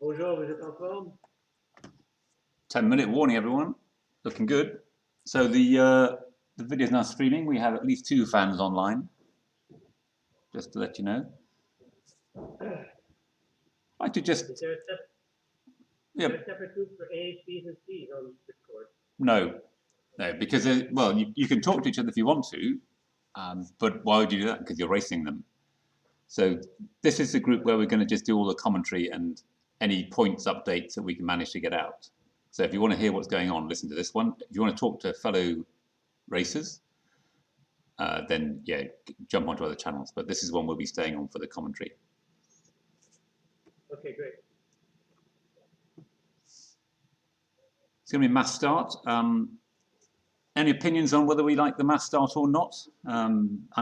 Bonjour, vous êtes en forme? 10-minute warning, everyone. Looking good. So the video is now streaming. We have at least 2 fans online, just to let you know. I'd like to just... Is there a separate group for A's, B's, and C's on Discord? No, because, well, you can talk to each other if you want to, but why would you do that? Because you're racing them. So this is the group where we're going to just do all the commentary and any points updates that we can manage to get out. So if you want to hear what's going on, listen to this one. If you want to talk to fellow racers, then yeah, jump onto other channels. But this is one we'll be staying on for the commentary. Okay, great. It's going to be a mass start. Any opinions on whether we like the mass start or not? I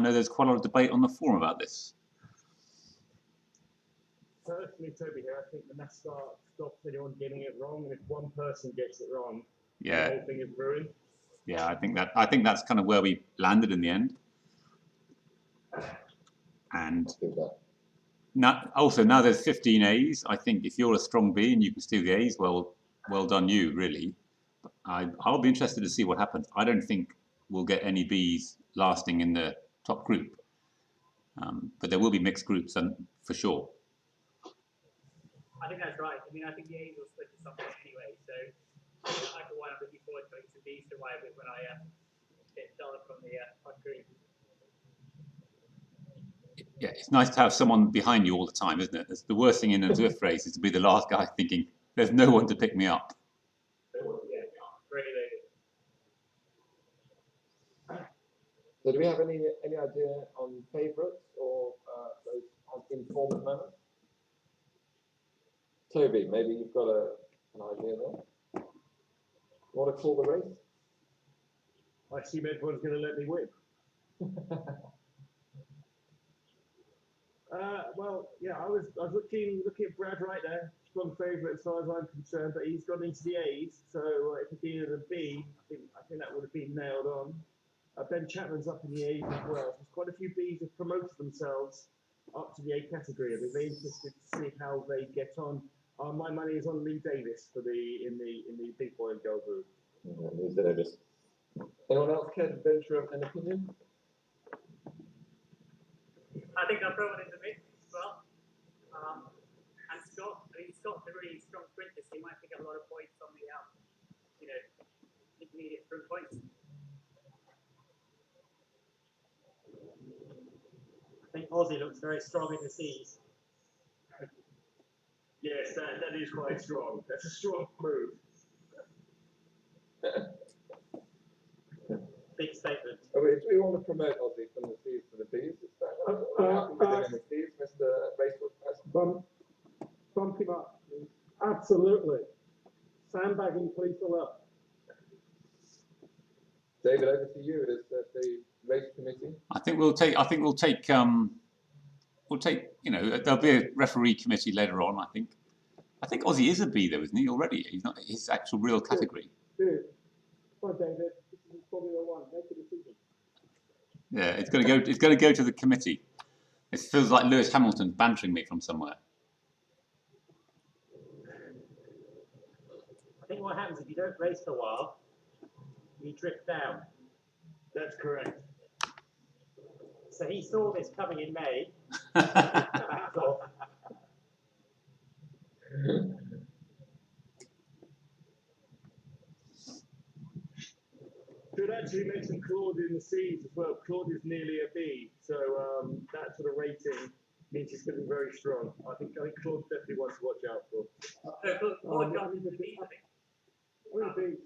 know there's quite a lot of debate on the forum about this. Personally, Toby here, I think the mass start stops anyone getting it wrong, and if one person gets it wrong, yeah, the whole thing is ruined. Yeah, I think that's kind of where we landed in the end. And now there's 15 A's. I think if you're a strong B and you can steal the A's, well done you, really. I'll be interested to see what happens. I don't think we'll get any B's lasting in the top group, but there will be mixed groups, and for sure. I think that's right. I mean, I think the A's will split to something anyway. So I, for one, I'm looking forward to going to B's to arrive when I get dulled from the hot green. Yeah, it's nice to have someone behind you all the time, isn't it? It's the worst thing in a Zwift race is to be the last guy thinking, there's no one to pick me up. Yeah, very late. So do we have any idea on favourites or those on informed moments? Toby, maybe you've got an idea there. You want to call the race? I assume everyone's going to let me win. Well, yeah, I was looking at Brad right there, strong favourite as far as I'm concerned, but he's gone into the A's, so if it's either the B, I think that would have been nailed on. Ben Chapman's up in the A's as well. There's quite a few B's have promoted themselves up to the A category. I'll be very interested to see how they get on. My money is on Lee Davis for in the big boy and girl group. Lee Davis. Anyone else care to venture an opinion? I think I'll throw one in the mix as well. And Scott, I mean, Scott's a really strong sprinter, so he might pick up a lot of points on the, intermediate sprint points. I think Aussie looks very strong in the C's. Yes, that is quite strong. That's a strong move. Big statement. Do we want to promote Aussie from the C's to the B's? The C's, Mr. Racebook? Bump him up, please. Absolutely. Sandbagging people up. David, over to you as the race committee. I think we'll take. There'll be a referee committee later on. I think Aussie is a B though, isn't he already? He's not his actual real category. Good. Come on, David. This is Formula One. Make a decision. Yeah, it's going to go to the committee. It feels like Lewis Hamilton's bantering me from somewhere. I think what happens if you don't race for a while, you drift down. That's correct. So he saw this coming in May. Should actually mention Claude in the C's as well. Claude is nearly a B, so that sort of rating means he's going to be very strong. I think Claude definitely wants to watch out for. So Claude jumped into the B's, I think. We're B.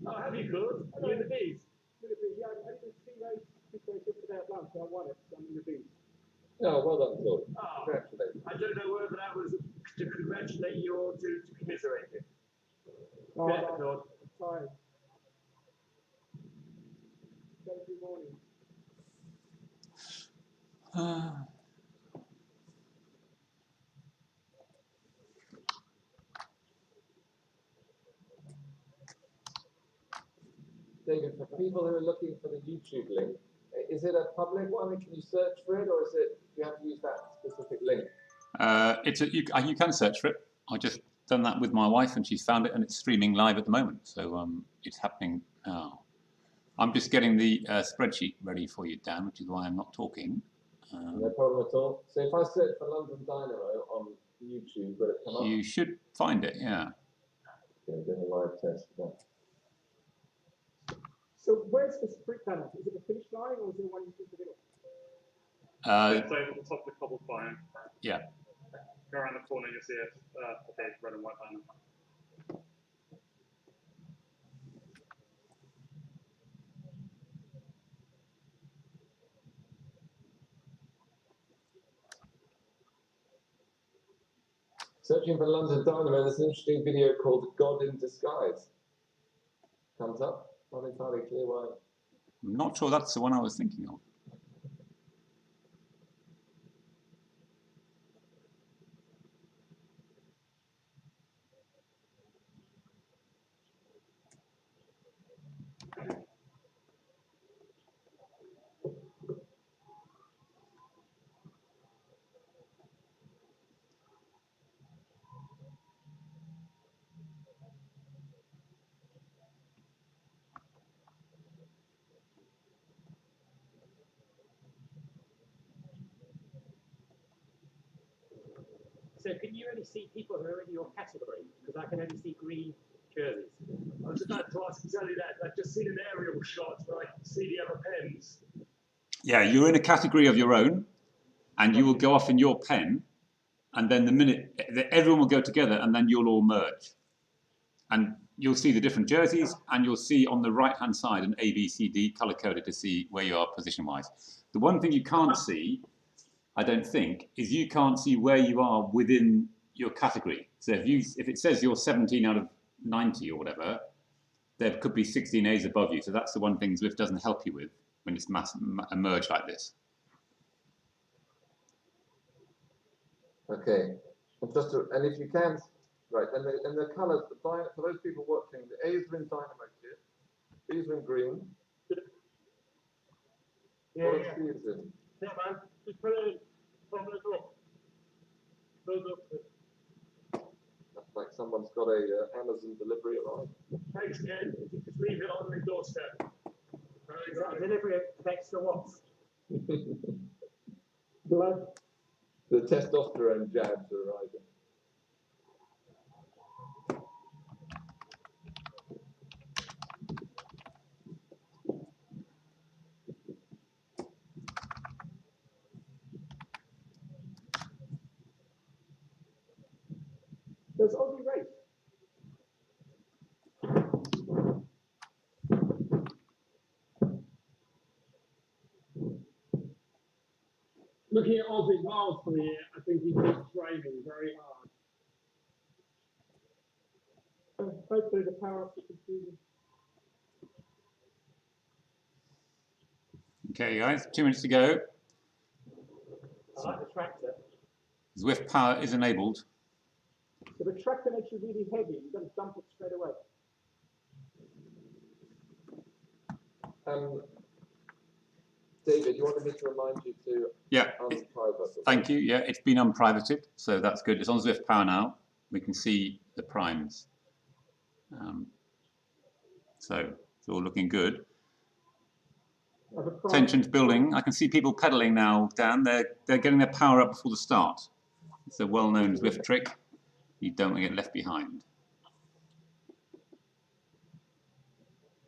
Oh, have you, Claude? Are you in the B's? Yeah, I did a 3-race situation today at lunch, so I won it, so I'm in the B. Oh, well done, Claude. Oh, Congratulations. I don't know whether that was to congratulate you or to commiserate you. Oh, Yeah, Claude. Sorry. Every morning. David, for people who are looking for the YouTube link, is it a public one? Can you search for it, or is it you have to use that specific link? You can search for it. I just done that with my wife, and she's found it, and it's streaming live at the moment. So it's happening now. I'm just getting the spreadsheet ready for you, Dan, which is why I'm not talking. No problem at all. So if I search for London Dynamo on YouTube, will it come up? You should find it, yeah. Okay, doing a live test. Yeah. So where's the sprint panel? Is it the finish line or is it one you do the middle? It's over the top of the cobbled fire. Yeah. Go around the corner, you'll see a big red and white banner. Searching for London Dynamo, there's an interesting video called God in Disguise. Comes up, not entirely clear why. I'm not sure that's the one I was thinking of. So can you only see people who are in your category? Because I can only see green jerseys. I was about to ask exactly that. I've just seen an aerial shot where I can see the other pens. Yeah, you're in a category of your own, and you will go off in your pen, and then the minute everyone will go together, and then you'll all merge, and you'll see the different jerseys, and you'll see on the right-hand side an A, B, C, D color-coded to see where you are position-wise. The one thing you can't see, I don't think, is you can't see where you are within your category. So if it says you're 17 out of 90 or whatever, there could be 16 A's above you. So that's the one thing Zwift doesn't help you with when it's a merge like this. Okay, and if you can, right, and the colours, for those people watching, the A's are in Dynamo kit, B's are in green. Yeah, what are yeah. C's in? Yeah, man. Just put it in. From the top. Those up. That's like someone's got a Amazon delivery arrived. Thanks, Ken. Just leave it on the doorstep. Is that a delivery of extra watts? Blood. The testosterone jabs are arriving. There's Aussie race. Looking at Aussie's miles for the year, I think he's training very hard. Hopefully the power up to confusion. Okay, guys, 2 minutes to go. I like the tractor. Zwift power is enabled. So the tractor makes you really heavy, you've got to dump it straight away. David, you wanted me to remind you to unprivate. Thank you. Yeah, it's been unprivated, so that's good. It's on Zwift power now. We can see the primes. So it's all looking good. Tension's building. I can see people pedaling now, Dan. They're getting their power up before the start. It's a well-known Zwift trick. You don't want to get left behind.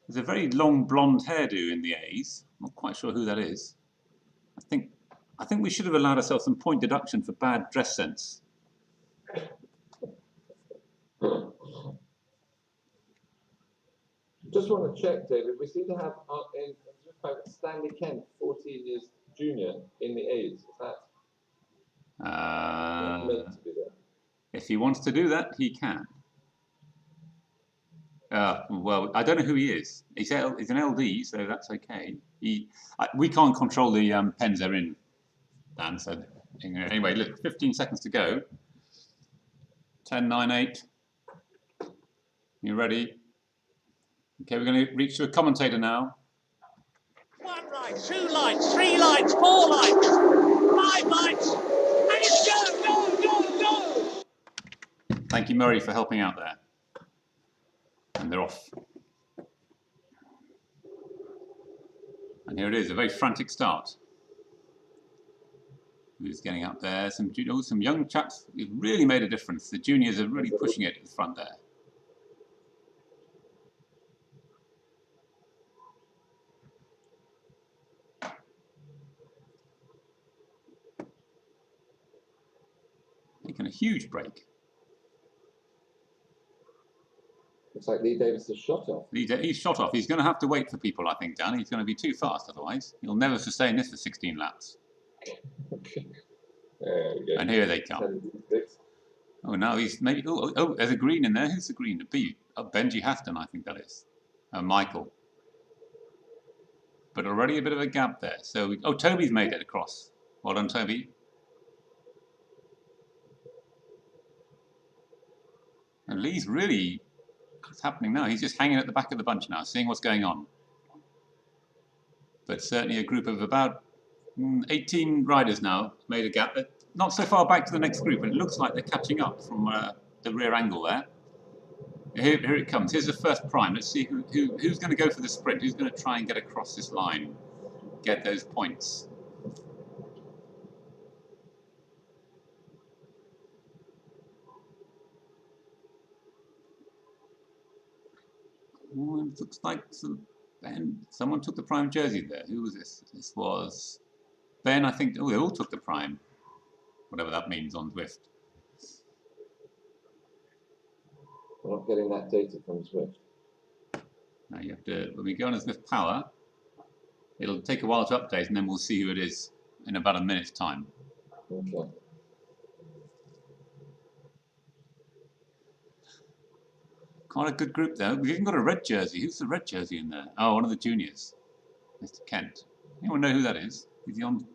There's a very long blonde hairdo in the A's. I'm not quite sure who that is. I think we should have allowed ourselves some point deduction for bad dress sense. Just want to check, David. We seem to have Stanley Kent, 14 years junior in the A's. Is that meant to be there? If he wants to do that, he can. Well, I don't know who he is. He's an LD, so that's okay. We can't control the pens they're in, Dan. So anyway, look, 15 seconds to go. 10, 9, 8. You ready? Okay, we're going to reach to a commentator now. 1 light, 2 lights, 3 lights, 4 lights, 5 lights, and it's go, go, go! Thank you, Murray, for helping out there. And they're off. And here it is, a very frantic start. Who's getting up there? Some young chaps who've really made a difference. The juniors are really pushing it at the front there. Making a huge break. Looks like Lee Davis has shot off. He's shot off. He's going to have to wait for people, I think, Dan. He's going to be too fast otherwise. He'll never sustain this for 16 laps. There we go. And here they come. Oh, now he's maybe... Oh, there's a green in there. Who's the green? The B. Oh, Benji Hafton, I think that is. Michael. But already a bit of a gap there. So, Toby's made it across. Well done, Toby. And Lee's really... What's happening now? He's just hanging at the back of the bunch now, seeing what's going on. But certainly a group of about 18 riders now made a gap. Not so far back to the next group, and it looks like they're catching up from the rear angle there. Here it comes. Here's the first prime. Let's see who's going to go for the sprint. Who's going to try and get across this line, get those points. Oh, it looks like someone took the prime jersey there. Who was this? This was Ben, I think. Oh, they all took the prime. Whatever that means on Zwift. We're not getting that data from Zwift. Now you have to, when we go on a Zwift Power, it'll take a while to update and then we'll see who it is in about a minute's time. Okay. Quite a good group though. We've even got a red jersey. Who's the red jersey in there? Oh, one of the juniors. Mr. Kent. Anyone know who that is? Is he on?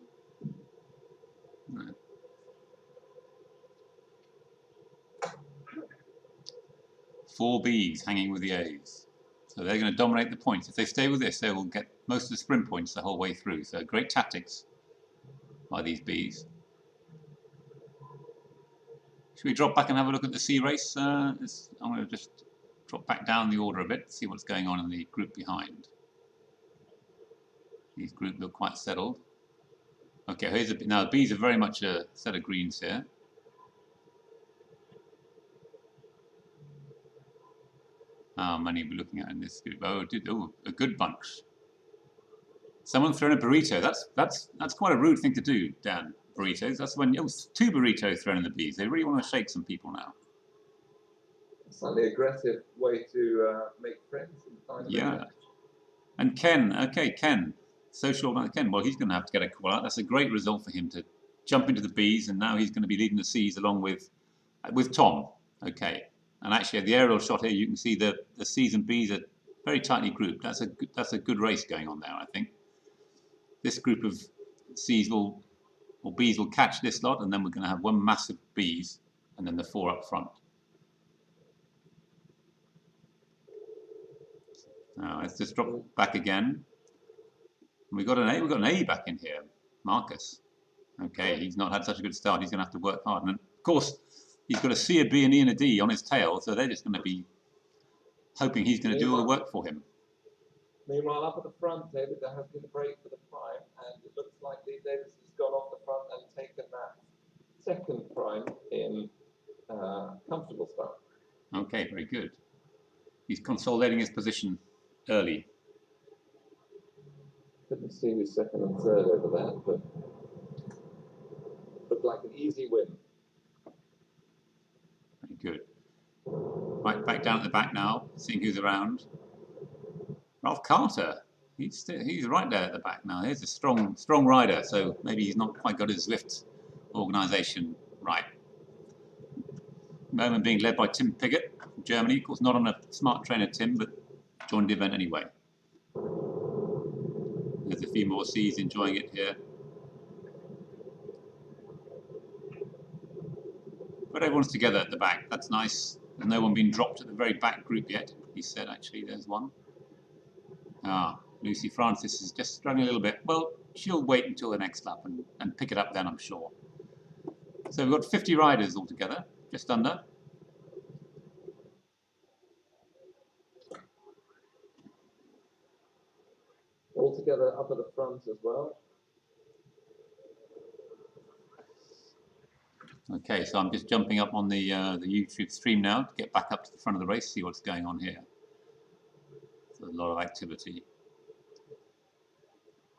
No. Four Bs hanging with the A's. So they're going to dominate the points. If they stay with this, they will get most of the sprint points the whole way through. So great tactics by these Bs. Should we drop back and have a look at the C race? I'm going to just drop back down the order a bit, see what's going on in the group behind. These groups look quite settled. Okay, here's now the Bs are very much a set of greens here. How many are we looking at in this group? Oh, a good bunch. Someone thrown a burrito. That's quite a rude thing to do, Dan. Burritos. That's when two burritos thrown in the Bs. They really want to shake some people now. Slightly aggressive way to make friends. Yeah. And Ken, okay, Ken, social Ken. Well, he's going to have to get a call out. That's a great result for him to jump into the Bs, and now he's going to be leading the Cs along with Tom. Okay. And actually, at the aerial shot here, you can see the Cs and Bs are very tightly grouped. That's a good race going on there, I think. This group of Cs or Bs will catch this lot, and then we're going to have one massive Bs, and then the four up front. Now let's just drop back again. We've got an A back in here, Marcus. Okay, he's not had such a good start. He's going to have to work hard, and of course, he's got a C, a B, an E, and a D on his tail, so they're just going to be hoping he's going to do all the work for him. Meanwhile, up at the front, David, there has been a break for the prime, and it looks like Lee Davis has gone off the front and taken that second prime in comfortable style. Okay, very good. He's consolidating his position early. Couldn't see his second and third over there, but looked like an easy win. Very good. Right, back down at the back now, seeing who's around. Ralph Carter, he's right there at the back now. He's a strong rider, so maybe he's not quite got his Zwift organisation right. Moment being led by Tim Piggott from Germany, of course not on a smart trainer Tim, but joined the event anyway. There's a few more C's enjoying it here. But everyone's together at the back, that's nice. There's no one being dropped at the very back group yet, he said actually, there's one. Lucy Francis is just struggling a little bit. Well, she'll wait until the next lap and pick it up then, I'm sure. So we've got 50 riders altogether, just under. all together up at the front as well. Okay, so I'm just jumping up on the YouTube stream now to get back up to the front of the race, see what's going on here. So a lot of activity.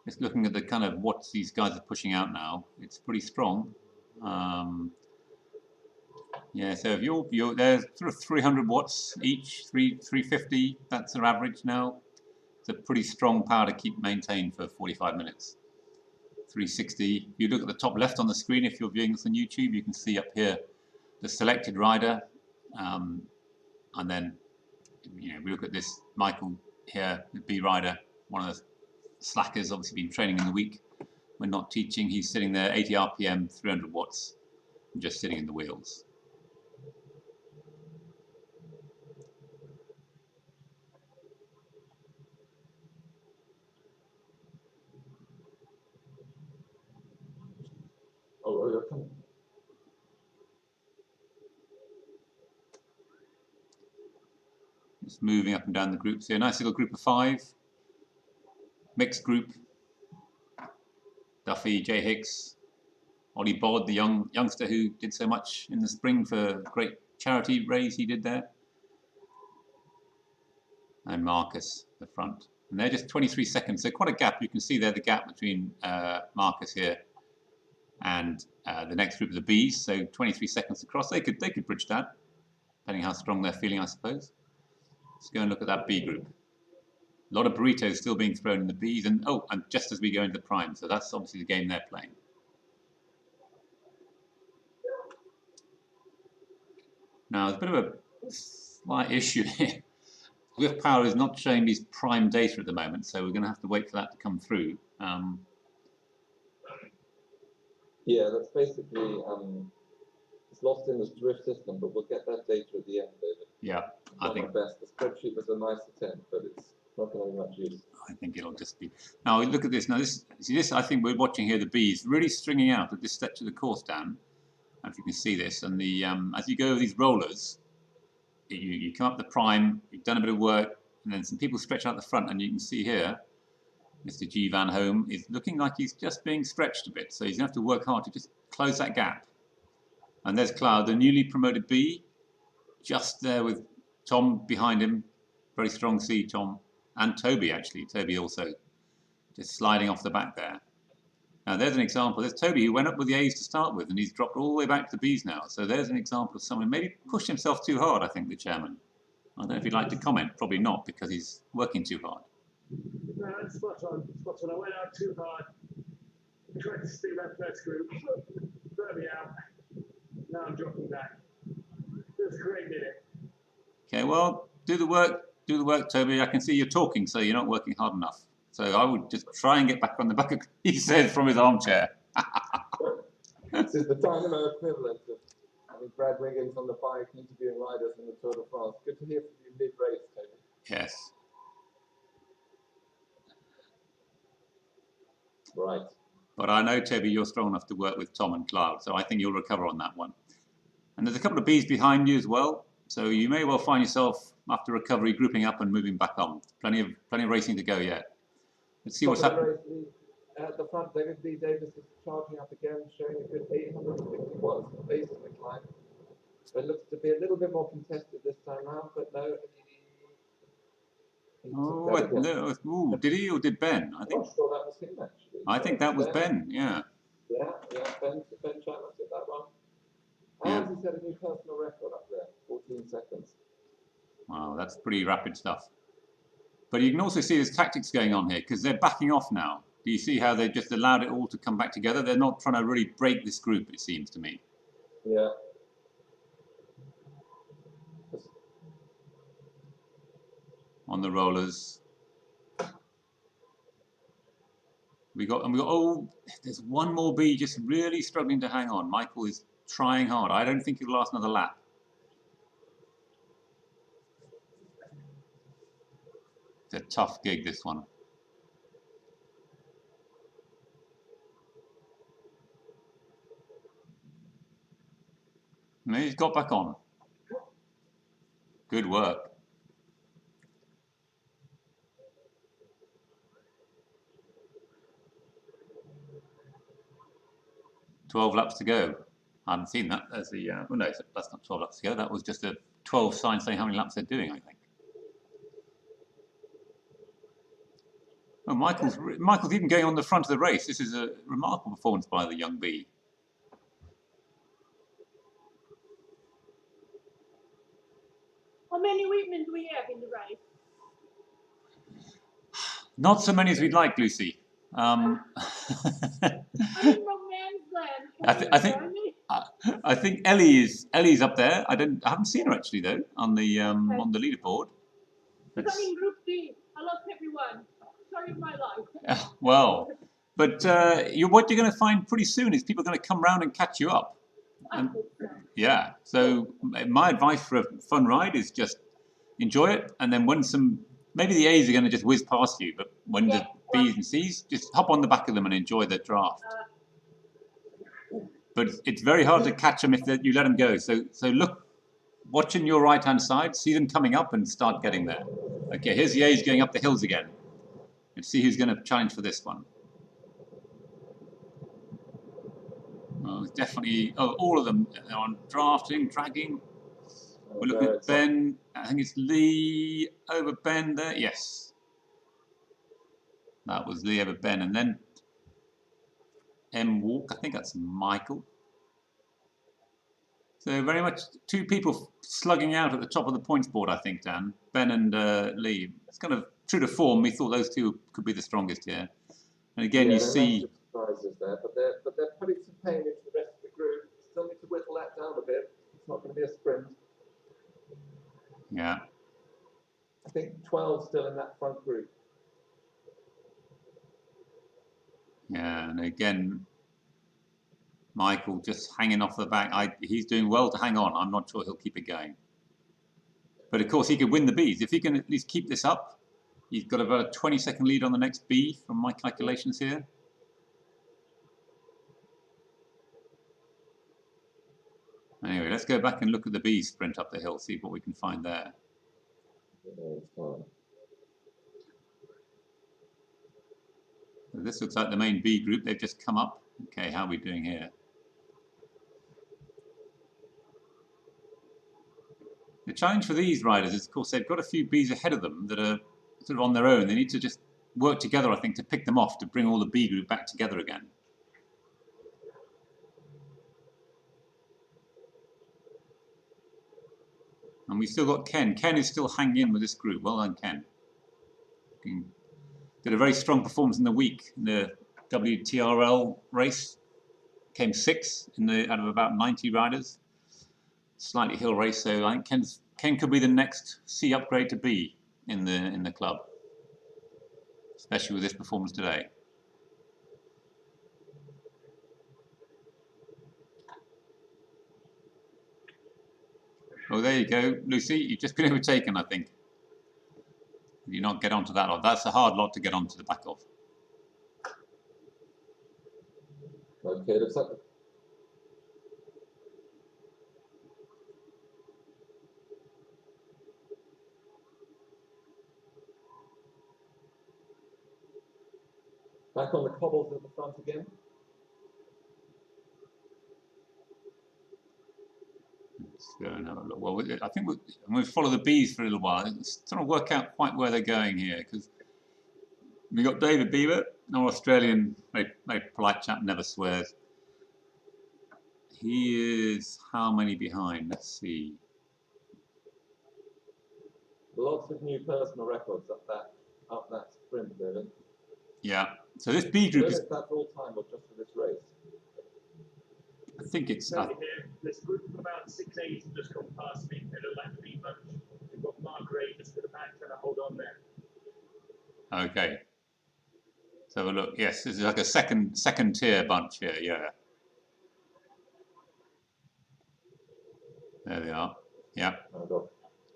Just looking at the kind of what these guys are pushing out now, it's pretty strong. Yeah, so if you're there's sort of 300 watts each, 350. That's their average now. It's a pretty strong power to keep maintained for 45 minutes. 360. If you look at the top left on the screen, if you're viewing this on YouTube, you can see up here the selected rider, and then we look at this Michael here, the B rider, one of the slackers, obviously been training in the week. We're not teaching. He's sitting there, 80 RPM, 300 watts, and just sitting in the wheels. Oh, you're coming. Just moving up and down the groups here. Nice little group of 5. Mixed group. Duffy, Jay Hicks, Ollie Bod, the youngster who did so much in the spring for a great charity raise he did there. And Marcus, the front. And they're just 23 seconds, so quite a gap. You can see there the gap between Marcus here and the next group of the Bs. So 23 seconds across. They could bridge that, depending how strong they're feeling, I suppose. Let's go and look at that B group. A lot of burritos still being thrown in the Bs, and just as we go into the prime, so that's obviously the game they're playing. Now, there's a bit of a slight issue here. Zwift Power is not showing these prime data at the moment, so we're going to have to wait for that to come through. Yeah, that's basically it's lost in the Zwift system, but we'll get that data at the end, David. Yeah, I think best. The spreadsheet was a nice attempt, but it's not going to be much use. I think it'll just be. Now look at this. Now this I think we're watching here the bees really stringing out at this stretch of the course, Dan. If you can see this, and the as you go over these rollers, you come up the prime. You've done a bit of work, and then some people stretch out the front, and you can see here, Mr. G Van Home is looking like he's just being stretched a bit. So he's going to have to work hard to just close that gap. And there's Cloud, the newly promoted B, just there with Tom behind him. Very strong C, Tom. And Toby, actually. Toby also just sliding off the back there. Now, there's an example. There's Toby, who went up with the A's to start with, and he's dropped all the way back to the B's now. So there's an example of someone maybe pushed himself too hard, I think, the chairman. I don't know if he'd like to comment. Probably not, because he's working too hard. No, it's spot on. Spot on. I went out too hard. Tried to stick that first group. Throw me out. Now I'm dropping back. It was a great minute. Okay, well, do the work, Toby. I can see you're talking, so you're not working hard enough. So I would just try and get back on the back of, he said from his armchair. This is the Dynamo equivalent of having Brad Wiggins on the bike interviewing riders in the Tour de France. Good to hear from you mid-race, Toby. Yes. Right. But I know, Toby, you're strong enough to work with Tom and Cloud, so I think you'll recover on that one. And there's a couple of Bs behind you as well, so you may well find yourself, after recovery, grouping up and moving back on. Plenty of racing to go yet. Let's see what's happening. At the front, David B. Davis is charging up again, showing a good 850 watts base in the climb. It looks to be a little bit more contested this time around, but no. No. Ooh, did he or did Ben? I think. I'm sure that was him, actually. I think that was Ben. Yeah. Yeah. Ben Chapman did that one. And he set a new personal record up there, 14 seconds. Wow, that's pretty rapid stuff. But you can also see there's tactics going on here because they're backing off now. Do you see how they just allowed it all to come back together? They're not trying to really break this group, it seems to me. Yeah. On the rollers. We got, oh, there's one more B just really struggling to hang on. Michael is trying hard. I don't think he'll last another lap. It's a tough gig, this one. And he's got back on. Good work. 12 laps to go. I haven't seen that as the, well, no, that's not 12 laps to go. That was just a 12 sign saying how many laps they're doing, I think. Oh, Michael's even going on the front of the race. This is a remarkable performance by the young bee. How many women do we have in the race? Not so many as we'd like, Lucy. I mean, no man's land. I think Ellie's up there. I haven't seen her actually though on the leaderboard. I'm in Group D. I lost everyone. Sorry, my life. Well, but what you're going to find pretty soon is people are going to come round and catch you up. And, yeah. So my advice for a fun ride is just enjoy it, and then when maybe the A's are going to just whiz past you, but when the B's and C's, just hop on the back of them and enjoy the draft. But it's very hard to catch them if you let them go. So look, watching your right-hand side, see them coming up and start getting there. Okay, here's the A's going up the hills again. Let's see who's going to challenge for this one. Oh, definitely, all of them are on drafting, dragging. We're looking at Ben. I think it's Lee over Ben there. Yes. That was Lee over Ben. And then M Walk. I think that's Michael. So very much two people slugging out at the top of the points board, I think, Dan. Ben and Lee. It's kind of true to form. We thought those two could be the strongest here. And again, you see surprises there, but they're putting some pain into the rest of the group. Still need to whittle that down a bit. It's not going to be a sprint. Yeah. I think 12 still in that front group. Yeah, and again, Michael just hanging off the back. He's doing well to hang on. I'm not sure he'll keep it going. But of course, he could win the Bs. If he can at least keep this up, he's got about a 20-second lead on the next B from my calculations here. Anyway, let's go back and look at the B sprint up the hill, see what we can find there. This looks like the main B group. They've just come up. Okay, how are we doing here? The challenge for these riders is, of course, they've got a few Bs ahead of them that are sort of on their own. They need to just work together, I think, to pick them off, to bring all the B group back together again. And we've still got Ken. Ken is still hanging in with this group. Well done, Ken. Did a very strong performance in the week in the WTRL race. Came 6th out of about 90 riders. Slightly hill race, so I think Ken could be the next C upgrade to B in the club, especially with this performance today. Oh, there you go, Lucy. You've just been overtaken, I think. Did you not get onto that lot? That's a hard lot to get onto the back of. Okay, looks like back on the cobbles at the front again. Let's go and have a look. Well, I think I'm going to follow the Bs for a little while. It's trying to work out quite where they're going here, because we got David Beaver, our Australian, very polite chap, never swears. He is how many behind? Let's see. Lots of new personal records up that sprint, David. Yeah. So this B group is. That's all time or just for this race? I think it's. There's a group of about 6 A's have just gone past me in a lap B bunch. We've got Mark Ray just at the back trying to hold on there. Okay. So look, yes, this is like a second tier bunch here. Yeah. There they are. Yeah.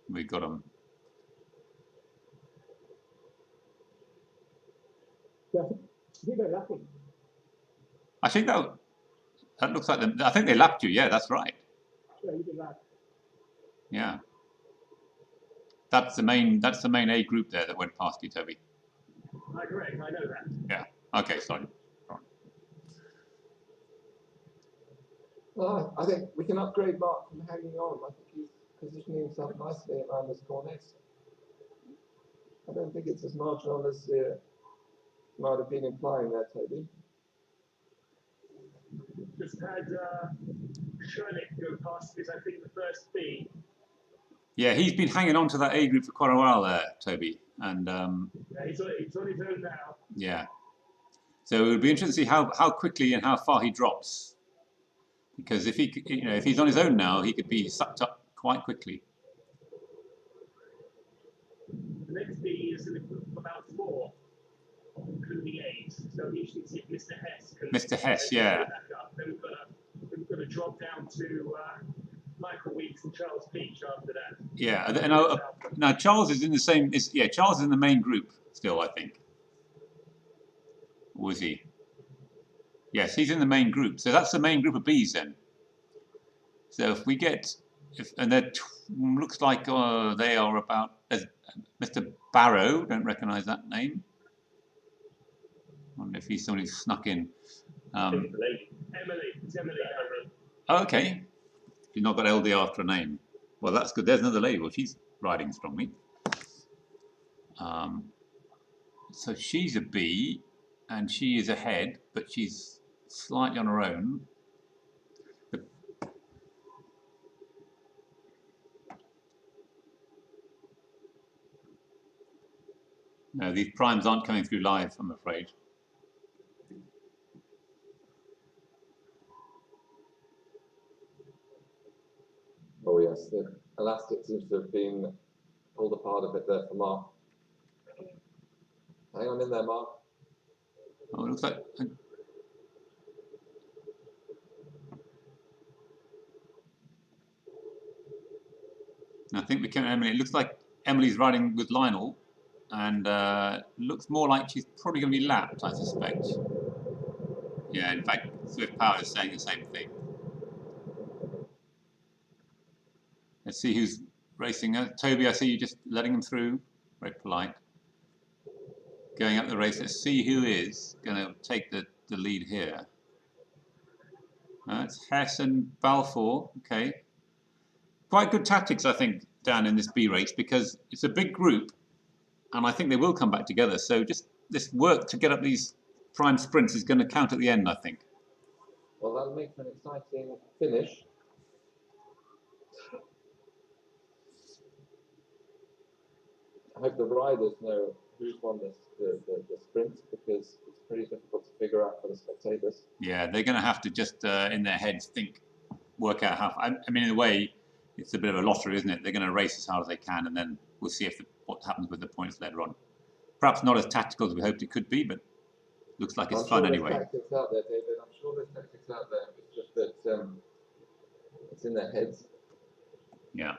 We got them. I think that looks like them. I think they lapped you. Yeah, that's right. Yeah. That's the main A group there that went past you, Toby. Correct, I know that. Yeah. Okay, sorry. I think we can upgrade Mark from hanging on. I think he's positioning himself nicely around this cornice. I don't think it's as marginal as you might have been implying there, Toby. Just had Shernick go past is, I think, the first B. Yeah, he's been hanging on to that A group for quite a while there, Toby. And Yeah, he's on his own now. yeah. So it would be interesting to see how quickly and how far he drops. Because if if he's on his own now, he could be sucked up quite quickly. The next B is about 4, including 8. So we usually see Mr. Hess. Mr. Hess, yeah. Then we've got to drop down to Michael Weeks and Charles Peach after that. Yeah, and now Charles is in the same. Charles is in the main group still, I think. Or was he? Yes, he's in the main group. So that's the main group of Bs then. So if we get, and that looks like they are about Mr. Barrow. Don't recognise that name. I wonder if he's somebody who snuck in. Emily. It's Emily. Oh, okay. She's not got LD after a name. Well, that's good. There's another lady. Well, she's riding strongly. So she's a B, and she is ahead, but she's slightly on her own. No, these primes aren't coming through live, I'm afraid. Oh yes, the elastic seems to have been pulled apart a bit there for Mark. Hang on in there, Mark. Oh, it looks like. I think we can. Emily. It looks like Emily's riding with Lionel, and looks more like she's probably going to be lapped, I suspect. Yeah, in fact, Zwift Power is saying the same thing. Let's see who's racing. Toby, I see you just letting them through. Very polite. Going up the race. Let's see who is going to take the lead here. It's Hess and Balfour. Okay. Quite good tactics, I think, Dan, in this B race, because it's a big group, and I think they will come back together. So just this work to get up these prime sprints is going to count at the end, I think. Well, that'll make for an exciting finish. I hope the riders know who's won the sprint, because it's pretty difficult to figure out for the spectators. Yeah, they're going to have to just, in their heads, work out how. I mean, in a way, it's a bit of a lottery, isn't it? They're going to race as hard as they can, and then we'll see what happens with the points later on. Perhaps not as tactical as we hoped it could be, but looks like it's fun anyway. I'm sure there's tactics out there, David. I'm sure there's tactics out there. It's just that it's in their heads. Yeah.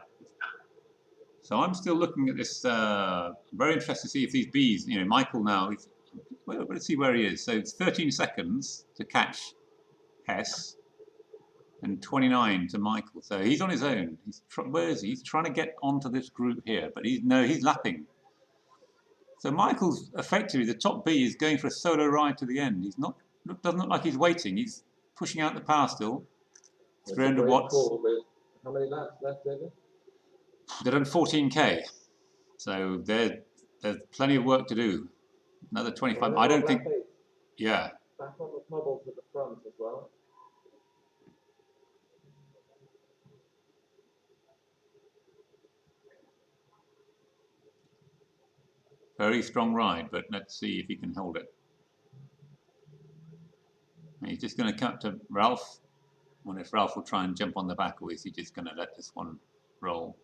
So I'm still looking at this. Very interested to see if these Bs, Michael now, well, let's see where he is. So it's 13 seconds to catch Hess and 29 to Michael. So he's on his own. Where is he? He's trying to get onto this group here, but he's lapping. So Michael's effectively, the top B is going for a solo ride to the end. Doesn't look like he's waiting. He's pushing out the power still. 300 watts. How many laps left, David? They're done 14K, so there's plenty of work to do. Another 25. I don't think. Yeah. Back on the cobbles at the front as well. Very strong ride, but let's see if he can hold it. He's just going to cut to Ralph. I wonder if Ralph will try and jump on the back, or is he just going to let this one roll?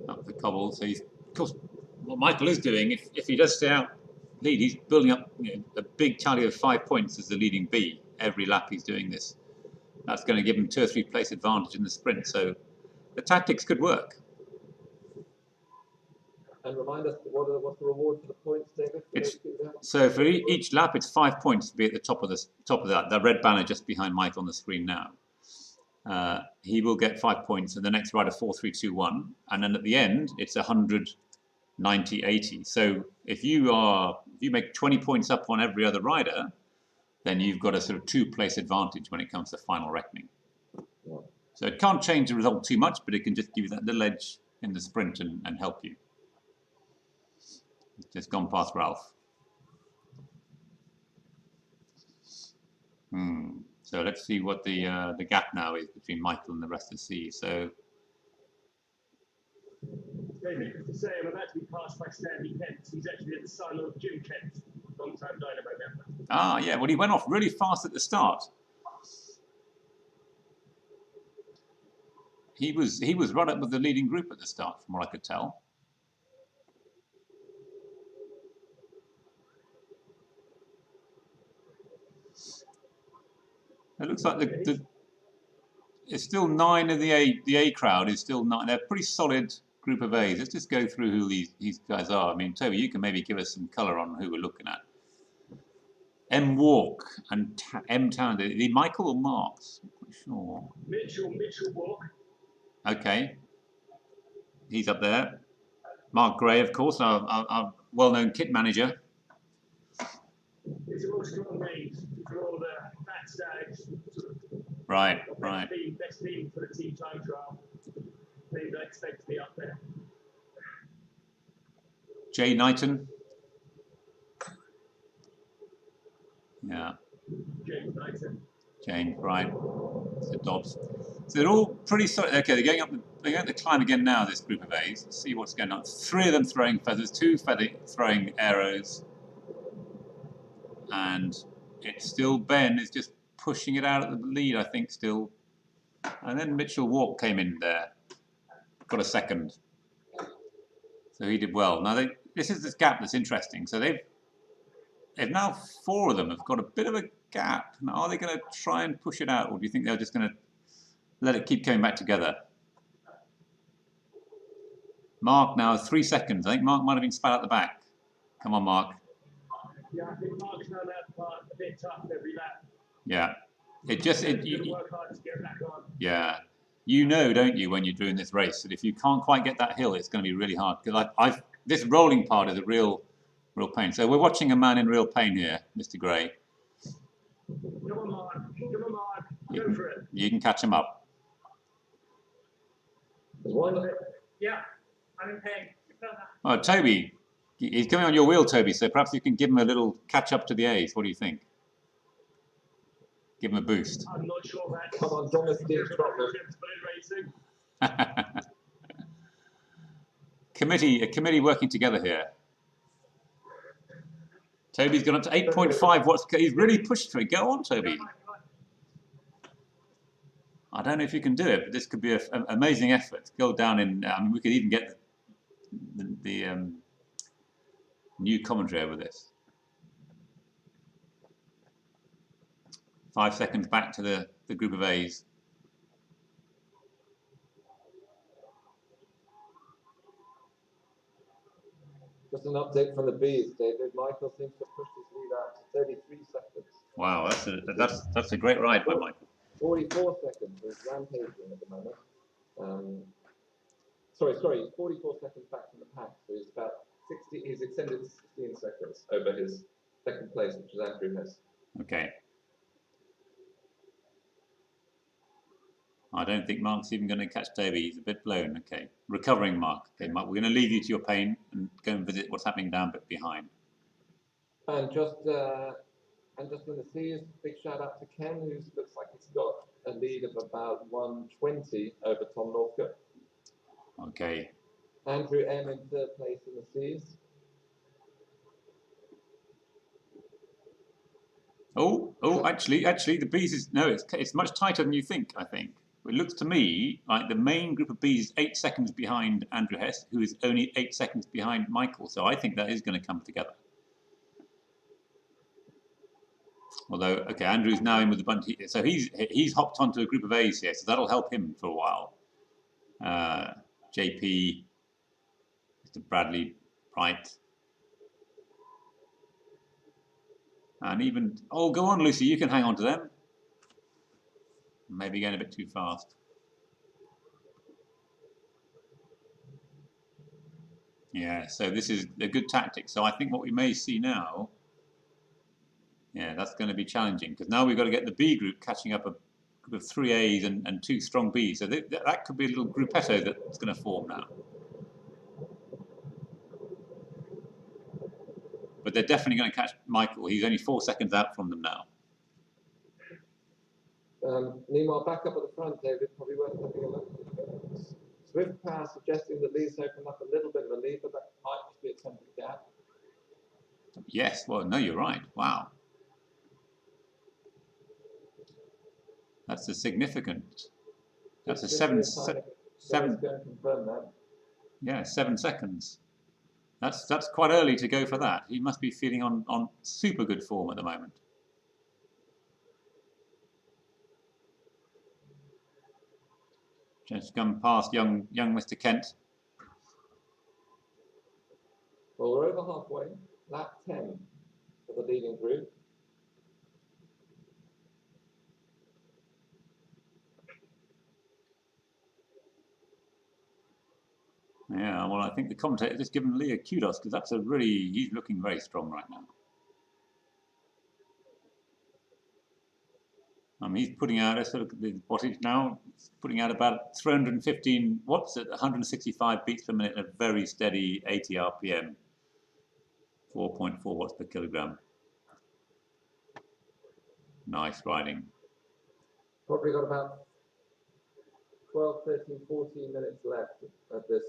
Up the cobble. So of course, what Michael is doing, if he does stay out lead, he's building up a big tally of 5 points as the leading B every lap he's doing this. That's going to give him 2 or 3 place advantage in the sprint. So the tactics could work. And remind us, what's the reward for the points, David? So for each lap, it's 5 points to be at the top of that. The red banner just behind Mike on the screen now. He will get 5 points, and the next rider 4, 3, 2, 1, and then at the end it's 100 90, 80. So if you make 20 points up on every other rider, then you've got a sort of 2-place advantage when it comes to final reckoning. Yeah. So it can't change the result too much, but it can just give you that little edge in the sprint and help you. It's just gone past Ralph. So let's see what the gap now is between Michael and the rest of the C. So David, just to say, I'm about to be passed by Stanley Kent. He's actually the son of Jim Kent, long-time Dynamo member. yeah, well, he went off really fast at the start. He was right up with the leading group at the start, from what I could tell. It looks like it's still 9 of the A crowd is still 9. They're a pretty solid group of A's. Let's just go through who these guys are. I mean, Toby, you can maybe give us some colour on who we're looking at. M Walk and M Town. Are they Michael or Marks? I'm not sure. Mitchell Walk. Okay. He's up there. Mark Gray, of course, our well-known kit manager. These are all strong names. These are all the fat stags. Right. Best team for the team time trial. Names I expect to be up there. Jay Knighton. Yeah. James Knighton. Jane, right. So Dobbs. So they're all pretty solid. Okay, they're going up the climb again now, this group of A's. Let's see what's going on. 3 of them throwing feathers, 2 throwing arrows. And it's still Ben is just pushing it out at the lead, I think, still. And then Mitchell Walk came in there. Got a second. So he did well. Now, this is this gap that's interesting. So they've now 4 of them have got a bit of a gap. Now, are they going to try and push it out, or do you think they're just going to let it keep coming back together? Mark now 3 seconds. I think Mark might have been spat out the back. Come on, Mark. Yeah, I think Mark's found that part a bit tough every lap. Yeah. You work hard to get back on. Yeah. You know, don't you, when you're doing this race, that if you can't quite get that hill, it's going to be really hard. Because this rolling part is a real pain. So we're watching a man in real pain here, Mr. Gray. Come on, Mark. Come on, Mark. Go for it. You can catch him up. There's one. Yeah, I'm in pain. Oh, Toby, he's coming on your wheel, Toby. So perhaps you can give him a little catch up to the A's. What do you think? Give him a boost. I'm not sure that. Come on, domestic A committee working together here. Toby's gone up to 8.5. He's really pushed through. Go on, Toby. I don't know if you can do it, but this could be an amazing effort. Go down in. I mean, we could even get the new commentary over this. 5 seconds back to the group of A's. Just an update from the B's, David. Michael seems to push his lead out to 33 seconds. Wow, that's a great ride by Michael. 44 seconds. He's rampaging at the moment. Sorry, 44 seconds back from the pack. So he's about 60. He's extended 16 seconds over his second place, which is Andrew Hess. Okay. I don't think Mark's even going to catch Toby. He's a bit blown. Okay. Recovering, Mark. Okay, Mark, we're going to leave you to your pain and go and visit what's happening down but behind. And just in the C's, big shout out to Ken, who looks like he's got a lead of about 120 over Tom Northcote. Okay. Andrew M in 3rd place in the C's. Oh, actually, the B's is it's much tighter than you think. I think it looks to me like the main group of B's is 8 seconds behind Andrew Hess, who is only 8 seconds behind Michael. So I think that is going to come together. Although, okay, Andrew's now in with a bunch. So he's hopped onto a group of A's here, so that'll help him for a while. JP, Mr. Bradley, Wright. And even, go on, Lucy, you can hang on to them. Maybe going a bit too fast. Yeah, so this is a good tactic. So I think what we may see now, yeah, that's going to be challenging because now we've got to get the B group catching up a group of 3 A's and 2 strong B's. So that could be a little gruppetto that's going to form now. But they're definitely going to catch Michael. He's only 4 seconds out from them now. Meanwhile, back up at the front, David, probably worth having a look. Zwift Power suggesting that Lee's opened up a little bit of a lead, but that might just be a temporary gap. Yes, well, no, you're right. Wow. That's a significant. That's a 7. Going to confirm that. Yeah, 7 seconds. That's quite early to go for that. He must be feeling on super good form at the moment. Just come past young Mr. Kent. Well, we're over halfway. Lap 10 for the leading group. Yeah, well, I think the commentator just given Lee a kudos because that's he's looking very strong right now. He's putting out, let's look at the wattage now, he's putting out about 315 watts at 165 beats per minute at a very steady 80 RPM, 4.4 watts per kilogram. Nice riding. Probably got about 12, 13, 14 minutes left of this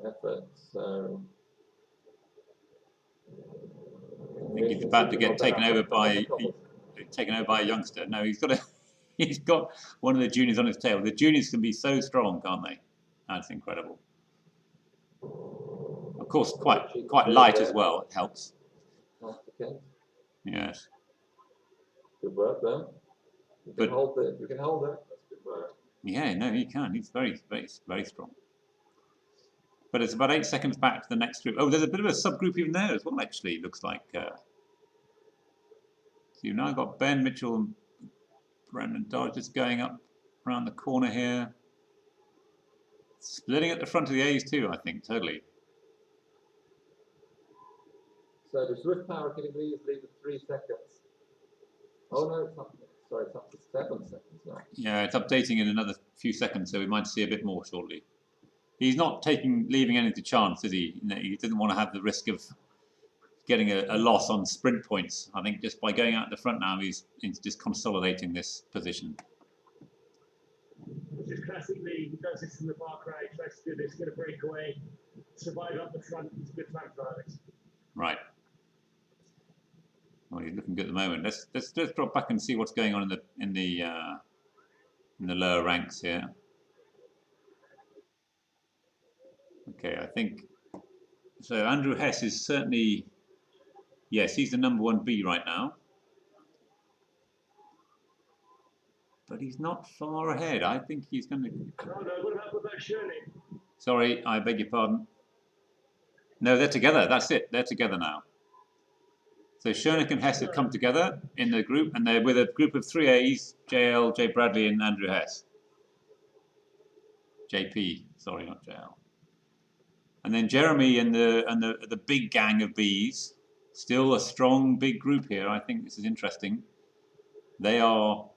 effort, so I think he's about to get taken over by a youngster. No, he's got one of the juniors on his tail. The juniors can be so strong, can't they? That's incredible. Of course, quite light as well. It helps. Yes. Good work, though. You can hold it. That's good work. Yeah, no, he can. He's very, very, very strong. But it's about 8 seconds back to the next group. Oh, there's a bit of a subgroup even there as well, actually, it looks like. So you've now got Ben, Mitchell, and Brendan Dodge just going up around the corner here. Splitting at the front of the A's too, I think, totally. So the Zwift Power giving Lee's lead of 3 seconds. Oh, no, it's up. Sorry, it's up to 7 seconds now. Yeah, it's updating in another few seconds, so we might see a bit more shortly. He's not leaving anything to chance, is he? He doesn't want to have the risk of getting a loss on sprint points. I think just by going out the front now, he's just consolidating this position. Which is classically, he does this in the park ride, tries to do this, get a breakaway, survive up the front. He's a good time for Alex. Right. Well, he's looking good at the moment. Let's drop back and see what's going on in the lower ranks here. Okay, I think so. Andrew Hess is certainly, yes, he's the number 1B right now, but he's not far ahead. I think he's going to. Oh no! What about Shirley? Sorry, I beg your pardon. No, they're together. That's it. They're together now. So Schoeneck and Hess have come together in the group, and they're with a group of 3 A's: JL, Jay Bradley, and Andrew Hess. JP, sorry, not JL. And then Jeremy and the big gang of B's, still a strong big group here. I think this is interesting. They are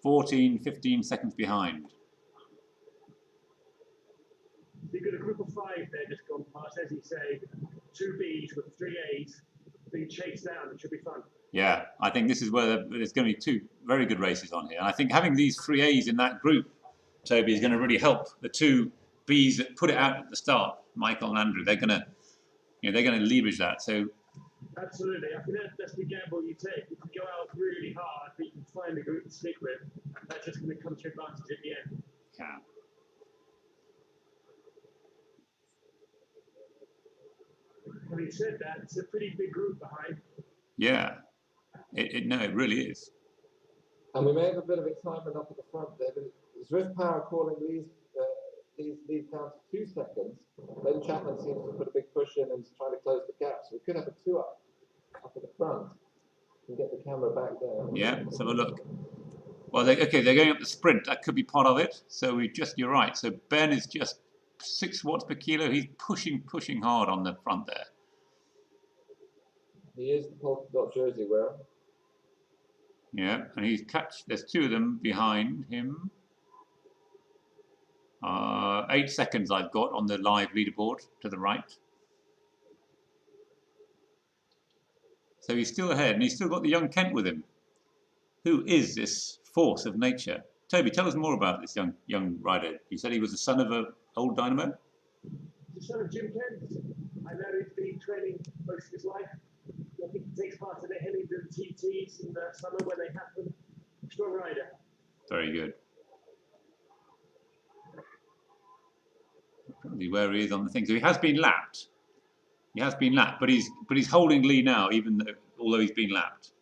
14, 15 seconds behind. You've got a group of 5 there just gone past, as you say, 2 B's with 3 A's being chased down. It should be fun. Yeah, I think this is where there's going to be 2 very good races on here. And I think having these 3 A's in that group, Toby, is going to really help the 2 B's that put it out at the start, Michael and Andrew. They're going to, they're going to leverage that. So absolutely, I think that's the gamble you take. You can go out really hard, but you can find a group to stick with. That's just going to come to your advantage at the end. Yeah. Having said that, it's a pretty big group behind. Yeah, no, it really is. And we may have a bit of excitement up at the front there. Zwift Power calling these lead down to 2 seconds. Ben Chapman seems to put a big push in and is trying to close the gap. So we could have a 2 up at the front. We can get the camera back there. Yeah, let's have a look. Well, they're going up the sprint. That could be part of it. So you're right. So Ben is just 6 watts per kilo. He's pushing hard on the front there. He is the polka dot jersey wearer. Yeah, and he's there's 2 of them behind him. 8 seconds I've got on the live leaderboard to the right. So he's still ahead, and he's still got the young Kent with him. Who is this force of nature? Toby, tell us more about this young rider. You said he was the son of an old Dynamo? The son of Jim Kent. I know he's been training most of his life. I think he takes part in the Hillingdon TTs in the summer when they happen. Strong rider. Very good. Probably where he is on the thing. So he has been lapped. He has been lapped, but he's holding Lee now, although he's been lapped.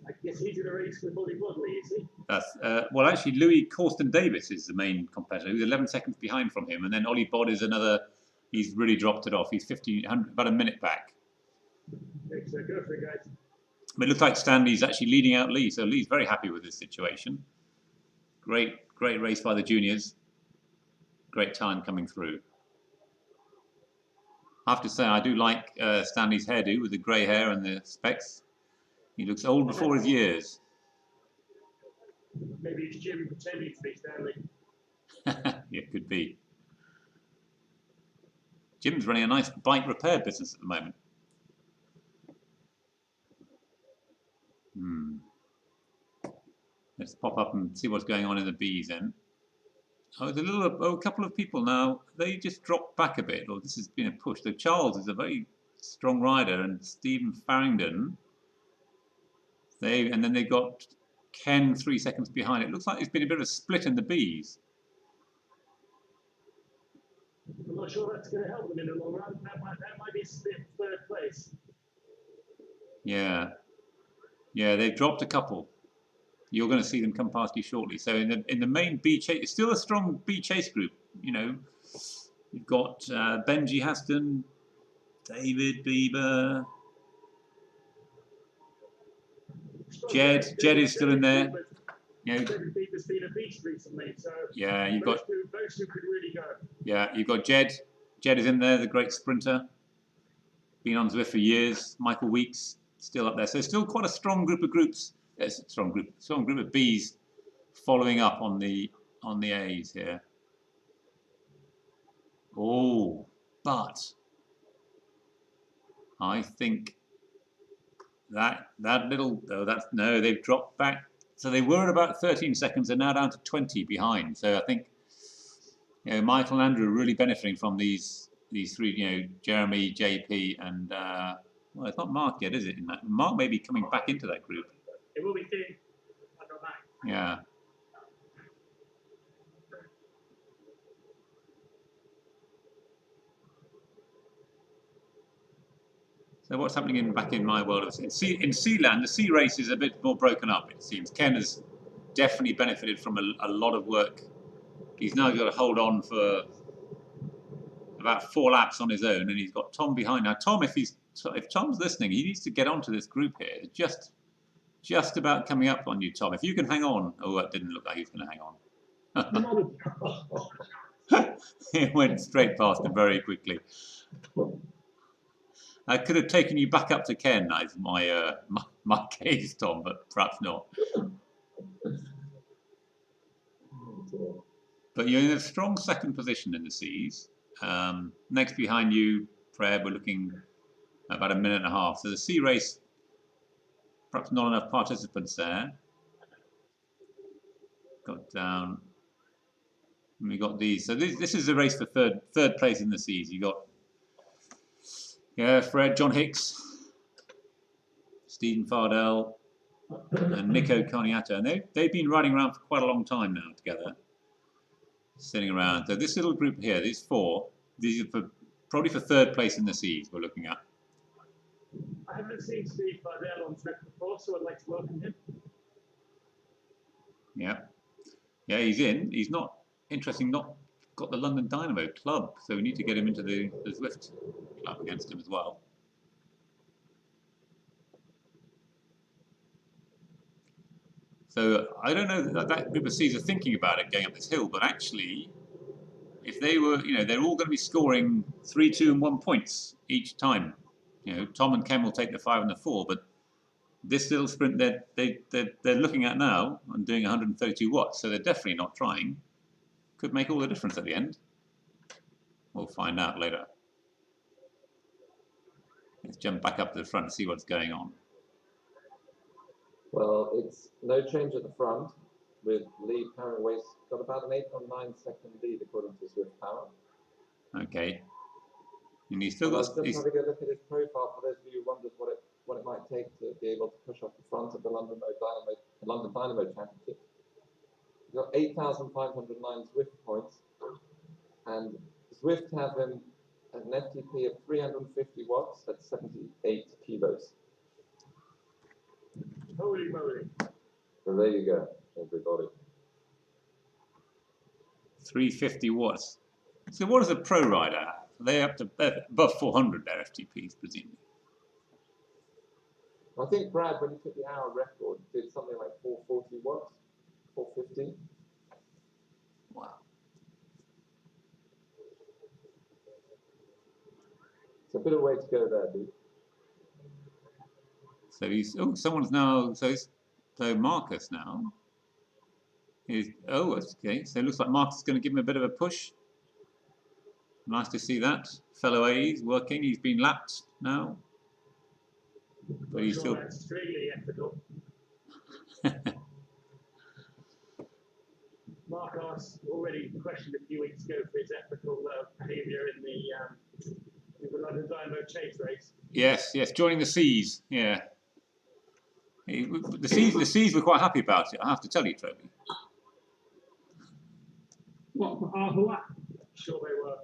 I guess he's in a race with Molly Wadley, is he? That's well, actually, Louis Corsten Davis is the main competitor. He's 11 seconds behind from him, and then Ollie Bod is another. He's really dropped it off. He's about a minute back. Okay, so go for it, guys. But it looks like Stanley's actually leading out Lee, so Lee's very happy with this situation. Great race by the juniors. Great time coming through. I have to say, I do like Stanley's hairdo with the grey hair and the specs. He looks old before his years. Maybe it's Jim pretending to be Stanley. Yeah, could be. Jim's running a nice bike repair business at the moment. Let's pop up and see what's going on in the Bs then. Oh, there's a couple of people now. They just dropped back a bit, or this has been a push. So Charles is a very strong rider, and Stephen Farringdon. And then they got Ken 3 seconds behind. It looks like there's been a bit of a split in the Bs. I'm not sure that's going to help them in the long run. That might be split 3rd place. Yeah, they've dropped a couple. You're going to see them come past you shortly. So in the main B chase, it's still a strong B chase group. You know, you've got Benji Haston, David Bieber, Jed is still in there. You know, David Bieber's been a beast recently, so yeah, you've got those two could really go. Yeah, you've got Jed. Jed is in there, the great sprinter. Been on Zwift for years. Michael Weeks still up there. So still quite a strong group of groups. Yes, strong group of Bs following up on the A's here. Oh, but I think that little they've dropped back. So they were at about 13 seconds. They're now down to 20 behind. So I think Michael and Andrew are really benefiting from these 3. Jeremy, JP, and well, it's not Mark yet, is it? Mark may be coming back into that group. It will be soon. I got back. Yeah. So what's happening back in my world? In Sealand, the sea race is a bit more broken up, it seems. Ken has definitely benefited from a lot of work. He's now got to hold on for about 4 laps on his own, and he's got Tom behind. Now, Tom, if Tom's listening, he needs to get onto this group here. Just about coming up on you, Tom. If you can hang on. Oh, that didn't look like he was going to hang on. It went straight past him very quickly. I could have taken you back up to Ken, as my case, Tom, but perhaps not. But you're in a strong 2nd position in the Cs. Next behind you, Fred, we're looking at about a minute and a half. So the C race, perhaps not enough participants there. Got down. And we got these. So this is a race for third place in the Cs. You got Fred, John Hicks, Stephen Fardell, and Nico Carniato. And they've been riding around for quite a long time now together, sitting around. So this little group here, these 4, these are probably for 3rd place in the Cs we're looking at. I haven't seen Steve Fardell on Zwift before, so I'd like to welcome him. Yeah, he's in. He's not got the London Dynamo club, so we need to get him into the Zwift club against him as well. So I don't know that group of Cs are thinking about it going up this hill, but actually if they were, they're all going to be scoring 3, 2, and 1 points each time. Tom and Ken will take the 5 and the 4, but this little sprint they're looking at now and doing 132 watts, so they're definitely not trying. Could make all the difference at the end. We'll find out later. Let's jump back up to the front and see what's going on. Well, it's no change at the front, with Lee powering away. Got about an 8 or 9 second lead according to Zwift Power. Okay. And he's still I got. was just having a look at his profile for those of you who wondered what it might take to be able to push off the front of the London Dynamo Championship. He's got 8,509 Zwift points, and Zwift have him at an FTP of 350 watts at 78 kilos. Holy moly. So there you go, everybody. 350 watts. So what does a pro rider have? They're up to above 400 their FTPs, presumably. I think Brad, when he took the hour record, did something like 440 watts, 450. Wow. It's a bit of a way to go there, dude. So he's someone's now so Marcus now is okay. So it looks like Marcus is going to give him a bit of a push. Nice to see that. Fellow A's working. He's been lapped now. But he's still extremely ethical. Marcos already questioned a few weeks ago for his ethical behaviour in the London Dynamo chase race. Yes, joining the C's. Yeah, the C's were quite happy about it. I have to tell you, Toby. What, for half a lap? Sure they were.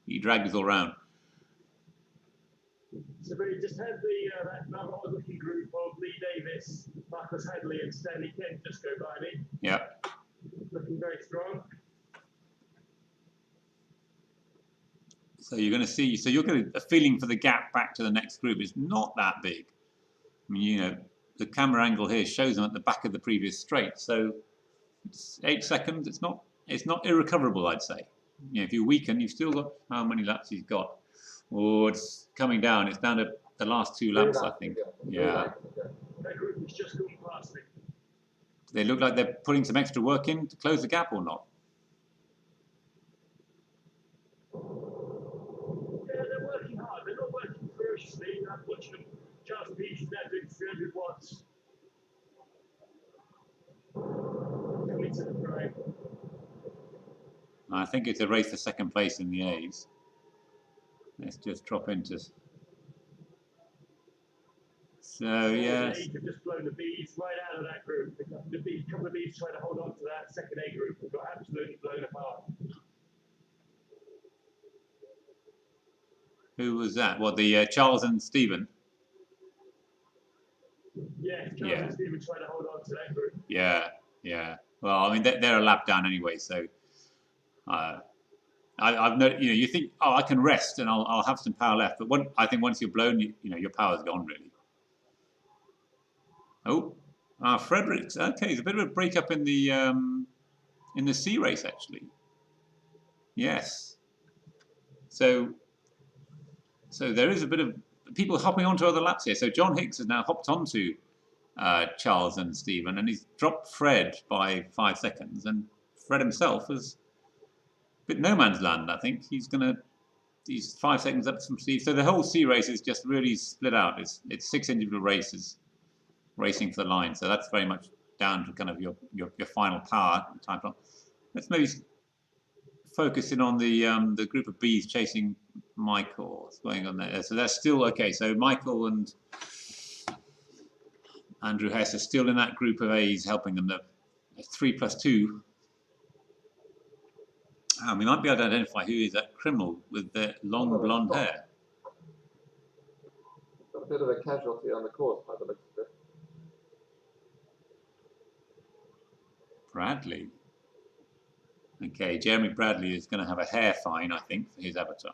He dragged us all round. So we just had that odd-looking group of Lee Davis, Marcus Hadley, and Stanley Kent just go by me. Yeah. Looking very strong. So you're going to see. So you're getting a feeling for the gap back to the next group is not that big. I mean, the camera angle here shows them at the back of the previous straight. So it's 8 seconds. It's not irrecoverable, I'd say. If you weaken, you've still got how many laps he's got. Oh, it's coming down. It's down to the last 2 laps, I think. Yeah. That group has just gone past me. Do they look like they're putting some extra work in to close the gap or not? Yeah, they're working hard. They're not working ferociously. I'm watching them. Charles Peach is now doing 300 watts. Coming to the drive. I think it's a race for second place in the A's. Let's just drop into. So yeah. He could just blow the B's right out of that group. A couple of B's trying to hold on to that second A group and got absolutely blown apart. Who was that? Well, the Charles and Stephen. Yeah, Charles and Stephen trying to hold on to that group. Yeah. Well, I mean, they're a lap down anyway, so. I've noticed, you think, oh, I can rest and I'll have some power left, but I think once you're blown, your power's gone really. Oh, Fredericks. Okay, there's a bit of a break-up in the C race actually. Yes. So there is a bit of people hopping onto other laps here. So John Hicks has now hopped onto Charles and Stephen, and he's dropped Fred by 5 seconds, and Fred himself is a bit no man's land. I think he's 5 seconds up from Steve. So the whole C race is just really split out. It's 6 individual races racing for the line. So that's very much down to kind of your final power time. Let's maybe focus in on the group of B's chasing Michael. What's going on there? So they're still okay. So Michael and Andrew Hess are still in that group of A's helping them. They're 3 + 2. We might be able to identify who is that criminal with the long blonde hair. Got a bit of a casualty on the course by the looks of it. Bradley. Okay, Jeremy Bradley is going to have a hair fine, I think, for his avatar.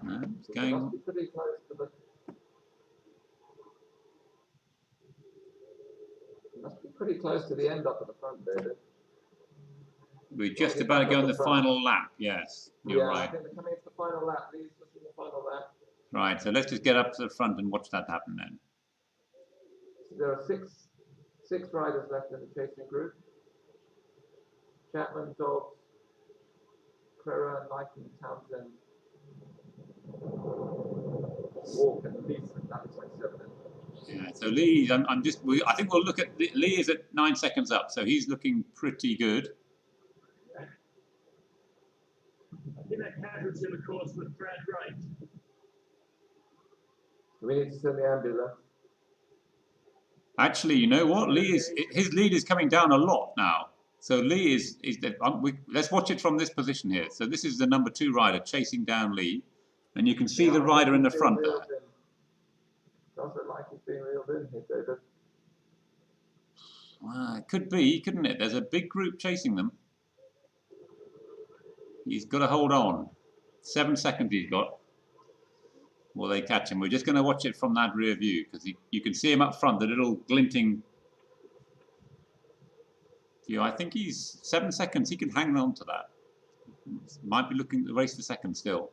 No, it's going. Must be pretty close to the. pretty close to the end up at the front, David. We're just about to go on the final lap. Yes, you're I right. think they're coming into the final lap. Lee's looking at the final lap. Right, so let's just get up to the front and watch that happen then. So there are six riders left in the chasing group. Chapman, Dobbs, Clara, Knighton, Townsend, Walker, and Leeson. That looks like 7. Yeah, so Lee, I think we'll look at, Lee is at 9 seconds up, so he's looking pretty good. I think that casualty on the course was Brad Wright. We need to send the ambulance. Actually, you know what? His lead is coming down a lot now. So Lee let's watch it from this position here. So this is the number 2 rider chasing down Lee, and you can see the rider in the front there. Does look like he's being reeled in here, David. It could be, couldn't it? There's a big group chasing them. He's got to hold on. 7 seconds he's got. Will they catch him? We're just going to watch it from that rear view because you can see him up front, the little glinting. I think he's 7 seconds. He can hang on to that. Might be looking to race the second still.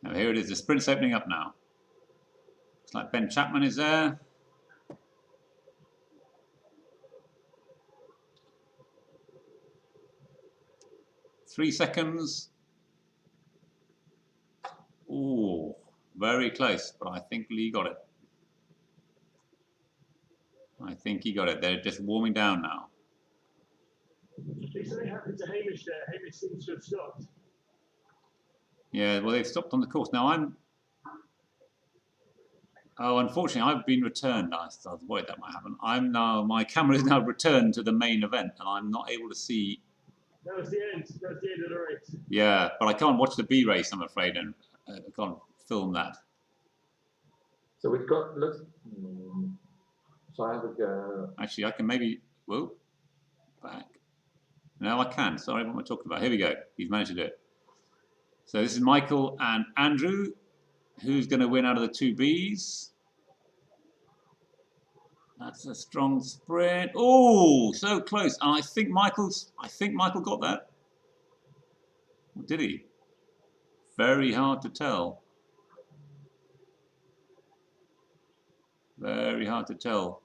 Now here it is. The sprint's opening up now. Looks like Ben Chapman is there. Three seconds. Ooh, very close, but I think Lee got it. I think he got it. They're just warming down now. Something happened to Hamish there. Hamish seems to have stopped. Yeah, well, they've stopped on the course. Now unfortunately, I've been returned. I was worried that might happen. My camera is now returned to the main event, and I'm not able to see. That was the end. That was the end of the race. Yeah, but I can't watch the B race, I'm afraid, and I can't film that. So we've got, so I have a go. Actually, I can maybe, back. No, I can. Sorry, what am I talking about? Here we go. He's managed to do it. So this is Michael and Andrew. Who's going to win out of the 2 Bs? That's a strong sprint. Oh, so close. And I think Michael got that. Or did he? Very hard to tell. Very hard to tell.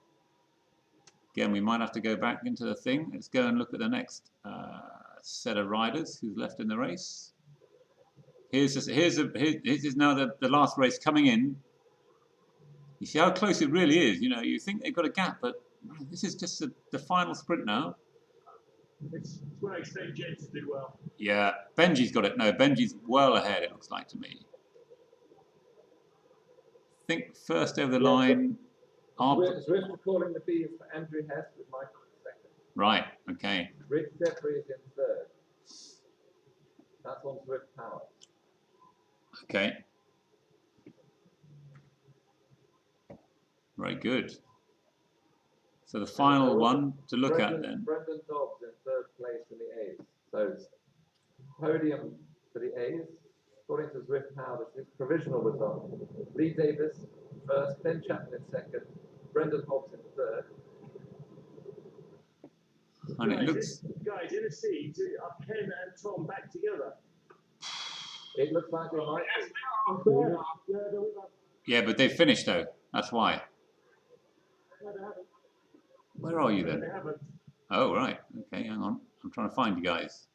Again, we might have to go back into the thing. Let's go and look at the next set of riders who's left in the race. Here's now the last race coming in. You see how close it really is. You think they've got a gap, but this is just the final sprint now. It's where I expect Jed to do well. Yeah, Benji's got it. No, Benji's well ahead, it looks like to me. I think first over the line. Zwift are calling the Bs for Andrew Hess with Michael second. Right, okay. Rick Jeffrey is in third. That's on Zwift Power. Okay. Very good. So the final one to look at then. Brendan Dobbs in third place in the A's. So podium for the A's, according to Zwift Power, this is provisional result. Lee Davis first, Ben Chapman in second, Brendan Hobbs in third. And it looks. Guys, in the seat, are Ken and Tom back together? It looks like they might. Yeah, but they've finished though. That's why. Where are you then? They haven't. Oh, right. Okay, hang on. I'm trying to find you guys.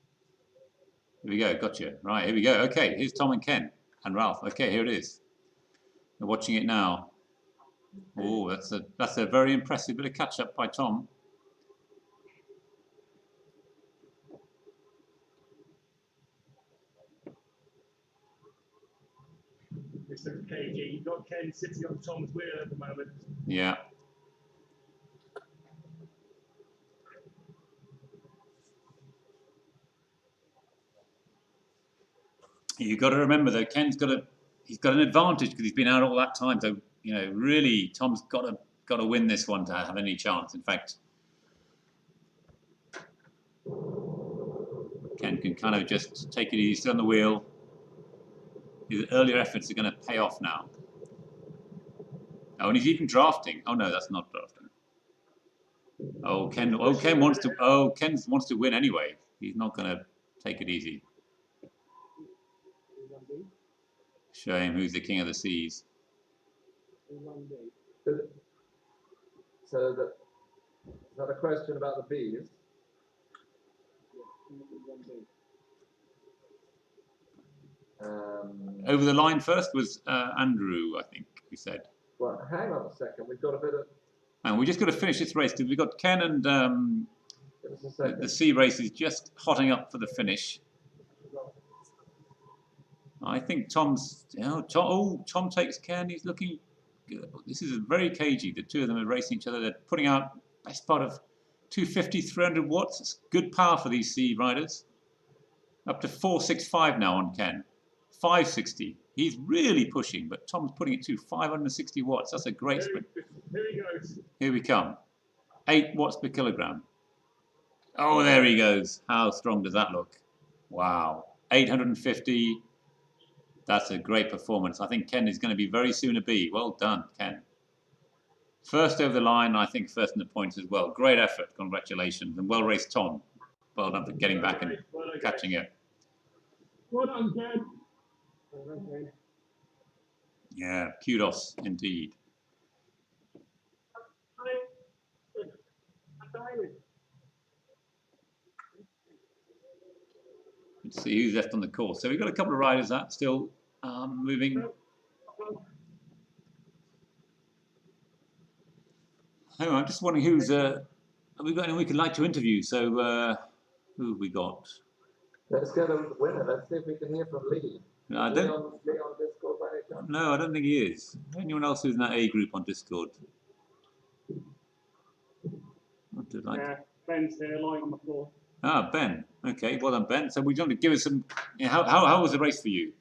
Here we go. Gotcha. Right, here we go. Okay, here's Tom and Ken and Ralph. Okay, here it is. We're watching it now. Oh, that's a very impressive bit of catch up by Tom. Mr. KG, you've got Ken sitting on Tom's wheel at the moment. Yeah. You've got to remember though, he's got an advantage because he's been out all that time. So really, Tom's got to win this one to have any chance. In fact, Ken can kind of just take it easy, sit on the wheel. His earlier efforts are going to pay off now. Oh, and he's even drafting. Oh no, that's not drafting. Oh, Ken. Oh, Ken wants to. Oh, Ken wants to win anyway. He's not going to take it easy. Show him who's the king of the seas. So is that a question about the bees? Over the line first was Andrew, I think we said. Well, hang on a second. We've got a bit of. And we just got to finish this race because we've got Ken and Give us a second. the sea race is just hotting up for the finish. I think Tom's. Tom takes Ken. He's looking good. This is very cagey. The two of them are racing each other. They're putting out best part of 250, 300 watts. It's good power for these sea riders. Up to 465 now on Ken. 560. He's really pushing, but Tom's putting it to 560 watts. That's a great sprint. Here he goes. Here we come. 8 watts per kilogram. Oh, there he goes. How strong does that look? Wow. 850. That's a great performance. I think Ken is going to be very soon a B. Well done, Ken. First over the line, I think first in the points as well. Great effort. Congratulations. And well raced, Tom. Well done for getting back and catching it. Well done, Ken. Well done, Ken. Yeah, kudos indeed. Let's see who's left on the course. So we've got a couple of riders that still moving. Hang on, I'm just wondering who's. Have we got anyone we could like to interview? So who have we got? Let's go to the winner. Let's see if we can hear from Lee. No, I Lee don't. on Discord by any chance? No, I don't think he is. Anyone else who's in that A group on Discord? What did Yeah, Ben's here, lying on the floor. Ah, Ben. Okay, well done, Ben. So we want to give us some. How was the race for you?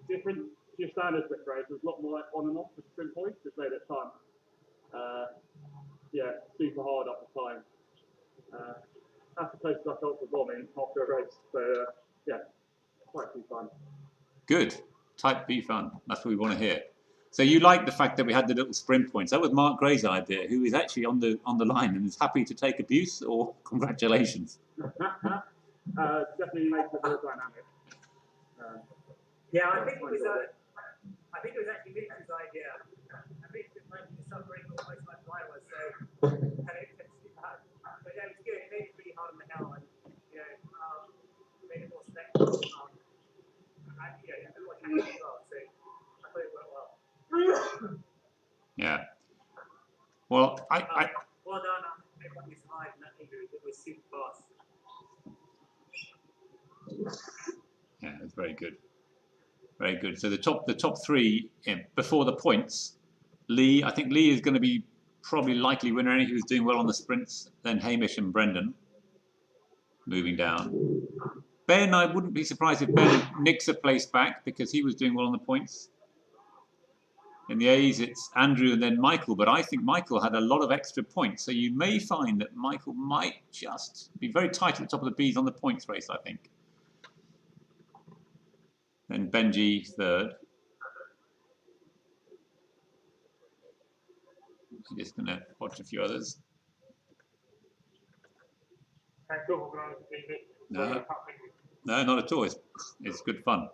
Different to your standard Zwift race. There's a lot more on and off the sprint points, just made it fun. Yeah, super hard up the time. That's the closest I felt to bombing after a race. So yeah, quite too fun. Good. Type B fun. That's what we want to hear. So you like the fact that we had the little sprint points. That was Mark Gray's idea, who is actually on the line and is happy to take abuse, or congratulations. Definitely makes it more dynamic. Yeah, I think it was actually Mitch's idea. I think it was making the suffering almost like I was, so and it was too bad. But yeah, it was good. It made it really hard on the hill, and made it more spectacular. And everyone had it as well, so I thought it went well. Yeah. Well, well done, everyone who survived in that injury. It was super fast. Yeah, it's very good. Very good. So the top three before the points, Lee. I think Lee is going to be probably likely winner. He was doing well on the sprints. Then Hamish and Brendan moving down. Ben, I wouldn't be surprised if Ben nicks a place back because he was doing well on the points. In the A's, it's Andrew and then Michael, but I think Michael had a lot of extra points. So you may find that Michael might just be very tight at the top of the B's on the points race, I think. Then Benji third. I'm just going to watch a few others. Thanks for organising it. No, not at all. It's good fun.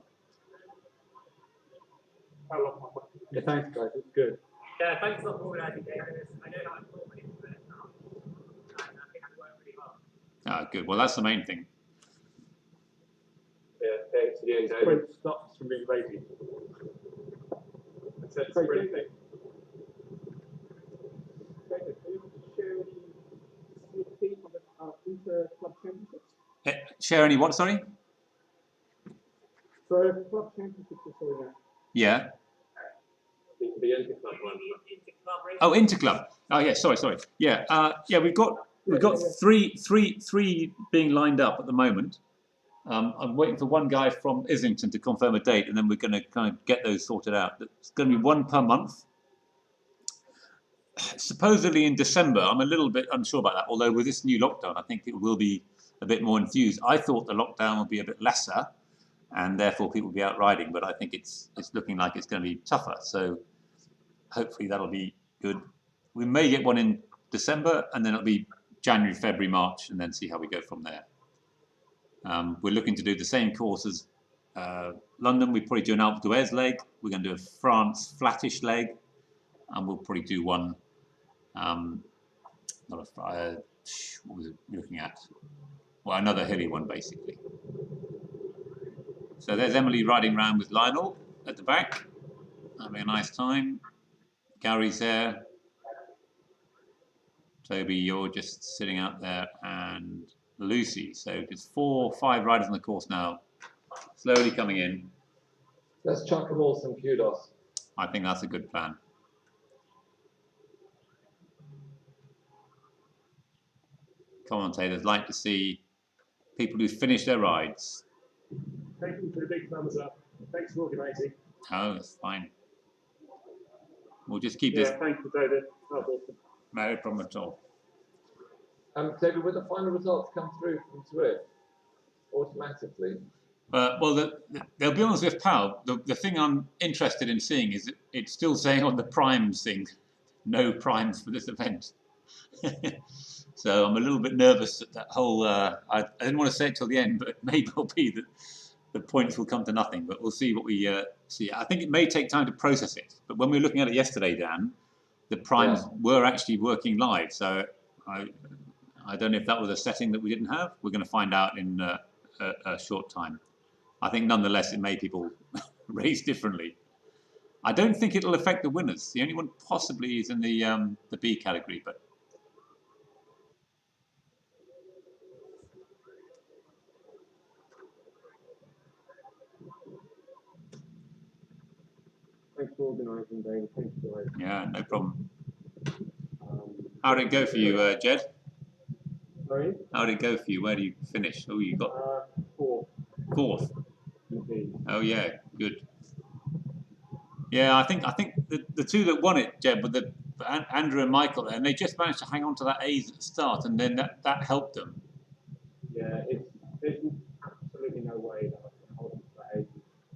I love my question. Yeah, thanks, guys. It's good. Yeah, thanks a lot for organising it. I know how important it is for it now, and I think it worked really well. Ah, good. Well, that's the main thing. Yeah, thanks again, David. Sprint stops from being lazy. That's it, sprinting. David, are you able to share any sneak peek of the inter-club championships? Share any what, sorry? So, club championships are sorting out. Yeah. The inter-club one. Inter-club race. Oh, Interclub. Oh, yeah. Sorry. Yeah. Yeah. We've got three being lined up at the moment. I'm waiting for one guy from Islington to confirm a date, and then we're going to kind of get those sorted out. It's going to be one per month. supposedly in December. I'm a little bit unsure about that. Although with this new lockdown, I think people will be a bit more enthused. I thought the lockdown would be a bit lesser, and therefore people will be out riding. But I think it's looking like it's going to be tougher. So hopefully that'll be good. We may get one in December, and then it'll be January, February, March, and then see how we go from there. We're looking to do the same course as London. We probably do an Alpe d'Huez leg. We're going to do a France flattish leg, and we'll probably do one. Not a what was it we're looking at? Well, another hilly one basically. So there's Emily riding around with Lionel at the back, having a nice time. Gary's there. Toby, you're just sitting out there, and Lucy. So just 4 or 5 riders on the course now, slowly coming in. Let's chuck them all some kudos. I think that's a good plan. Commentators like to see people who finish their rides. Thank you for the big thumbs up. Thanks for organising. Oh, that's fine. We'll just keep Yeah, this. thank you, David. That was awesome. No problem at all. David, will the final results come through from Zwift automatically? Well, they'll be on Zwift Pal. The thing I'm interested in seeing is it's still saying on the primes thing, no primes for this event. So I'm a little bit nervous at that whole. I didn't want to say it till the end, but it may well be that the points will come to nothing. But we'll see what we see. I think it may take time to process it. But when we were looking at it yesterday, Dan, the primes were actually working live. So I don't know if that was a setting that we didn't have. We're going to find out in a short time. I think nonetheless it made people race differently. I don't think it'll affect the winners. The only one possibly is in the B category, but. Thanks for organising, David. Thanks for it. Yeah, no problem. How did it go for you, Jed? Sorry? How did it go for you? Where do you finish? Oh, you got 4th. Indeed. Oh yeah, good. Yeah, I think the two that won it, Jed, were Andrew and Michael, and they just managed to hang on to that A's at the start, and then that helped them. Yeah, there's absolutely no way that I can hold on to that A's.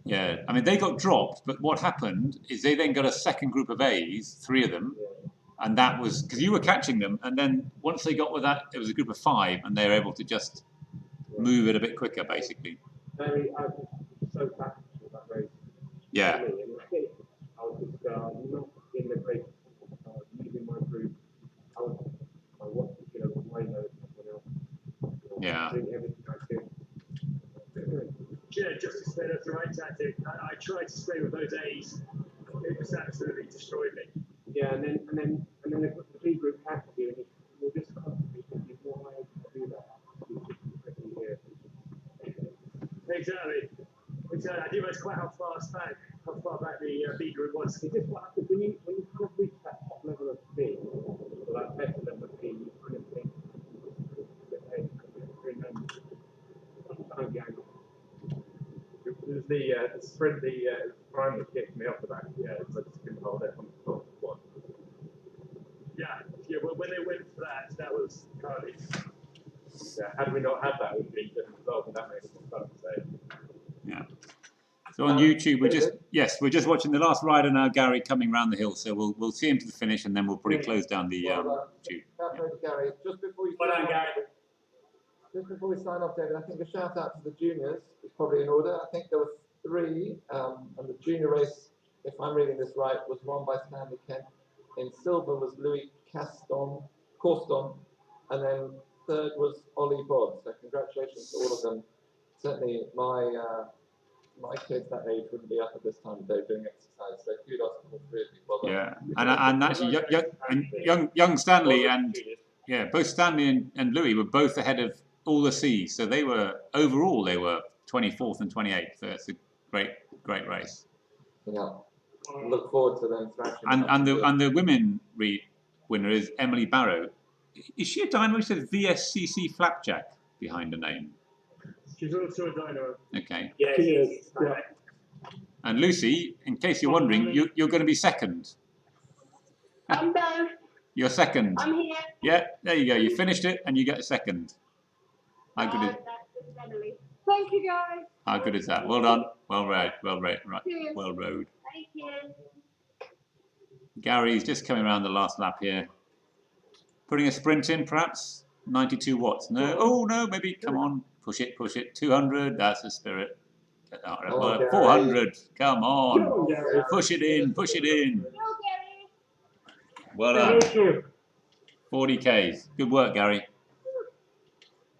Yeah, I mean they got dropped, but what happened is they then got a second group of A's, 3 of them, and that was because you were catching them, and then once they got with that, it was a group of 5, and they were able to just move it a bit quicker, basically. I was so thankful for that race. Yeah. I was just not in the race. I was leaving my group. I was way lower than everyone else. Yeah. Doing everything I could. Yeah, just to say that's the right tactic. I tried to stay with those A's. It just absolutely destroyed me. Yeah, and then the B group had to do it. We're just constantly thinking, why I do that? Exactly. I do realize quite how far back the B group was. It's just what happens when you kind of reach that top level of B, or that better level of B, you kind of think, sometimes it was the sprint, the prime that kicked me off the back. Yeah, so I just couldn't hold it on the top one. Yeah. Well, when they went for that was carnage. Yeah, had we not had that, it would have been a different result, and that made it more fun to say. Yeah. So on YouTube, we're just watching the last rider now, Gary, coming round the hill. So we'll see him to the finish, and then we'll probably close down the tube. Gary, just before you Just before we sign off, David, I think a shout out to the juniors is probably in order. I think there were 3, and the junior race, if I'm reading this right, was won by Stanley Kent. In silver was Louis Corston, and then 3rd was Ollie Bod. So congratulations to all of them. Certainly, my kids that age wouldn't be up at this time of day doing exercise. So kudos to all 3 of you. Well done. Yeah, and actually, young Stanley and both Stanley and Louis were both ahead of all the C's. So they were 24th and 28th. So it's a great race. Yeah. Look forward to them thrashing. And the women winner is Emily Barrow. Is she a Dynamo? She says VSCC Flapjack behind her name. She's also a Dynamo. Okay. Yeah, she is. Yeah. And Lucy, in case you're wondering, you're going to be 2nd. I'm both. You're second. I'm here. Yeah, there you go. You finished it and you get a second. How good is, That's Emily. Thank you, guys. how good is that? Well done. Well rowed. Well rowed. Right. Cheers. Well rowed. Thank you. Gary's just coming around the last lap here. Putting a sprint in, perhaps. 92 watts. No. Oh, no, maybe. Come on. Push it, push it. 200. That's the spirit. Get that right. Oh, Gary. 400. Come on. Go, Gary. Push it in. Push it in. Go, Gary. Well done. Thank you. 40 Ks. Good work, Gary.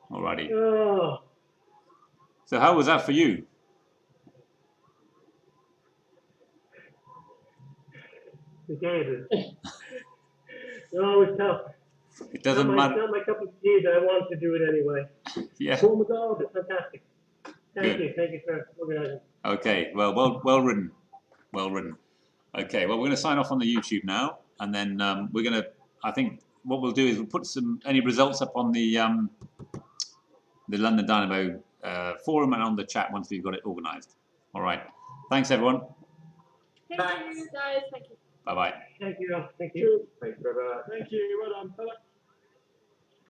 Alrighty. Oh, So how was that for you? the game is. No, it's tough. It doesn't matter. Not my cup of tea, but I want to do it anyway. Yeah. Oh my God, it's fantastic. Thank Good. you. Thank you for organizing. Okay. Well ridden. Well ridden. Okay. Well, we're going to sign off on the YouTube now, and then we're going to. I think what we'll do is we'll put any results up on the London Dynamo forum and on the chat once we've got it organised. All right. Thanks, everyone. Thank you, guys. Thank you. Bye bye. Thank you. Thank you. Thank you very much. Thank you. Well done. Bye-bye.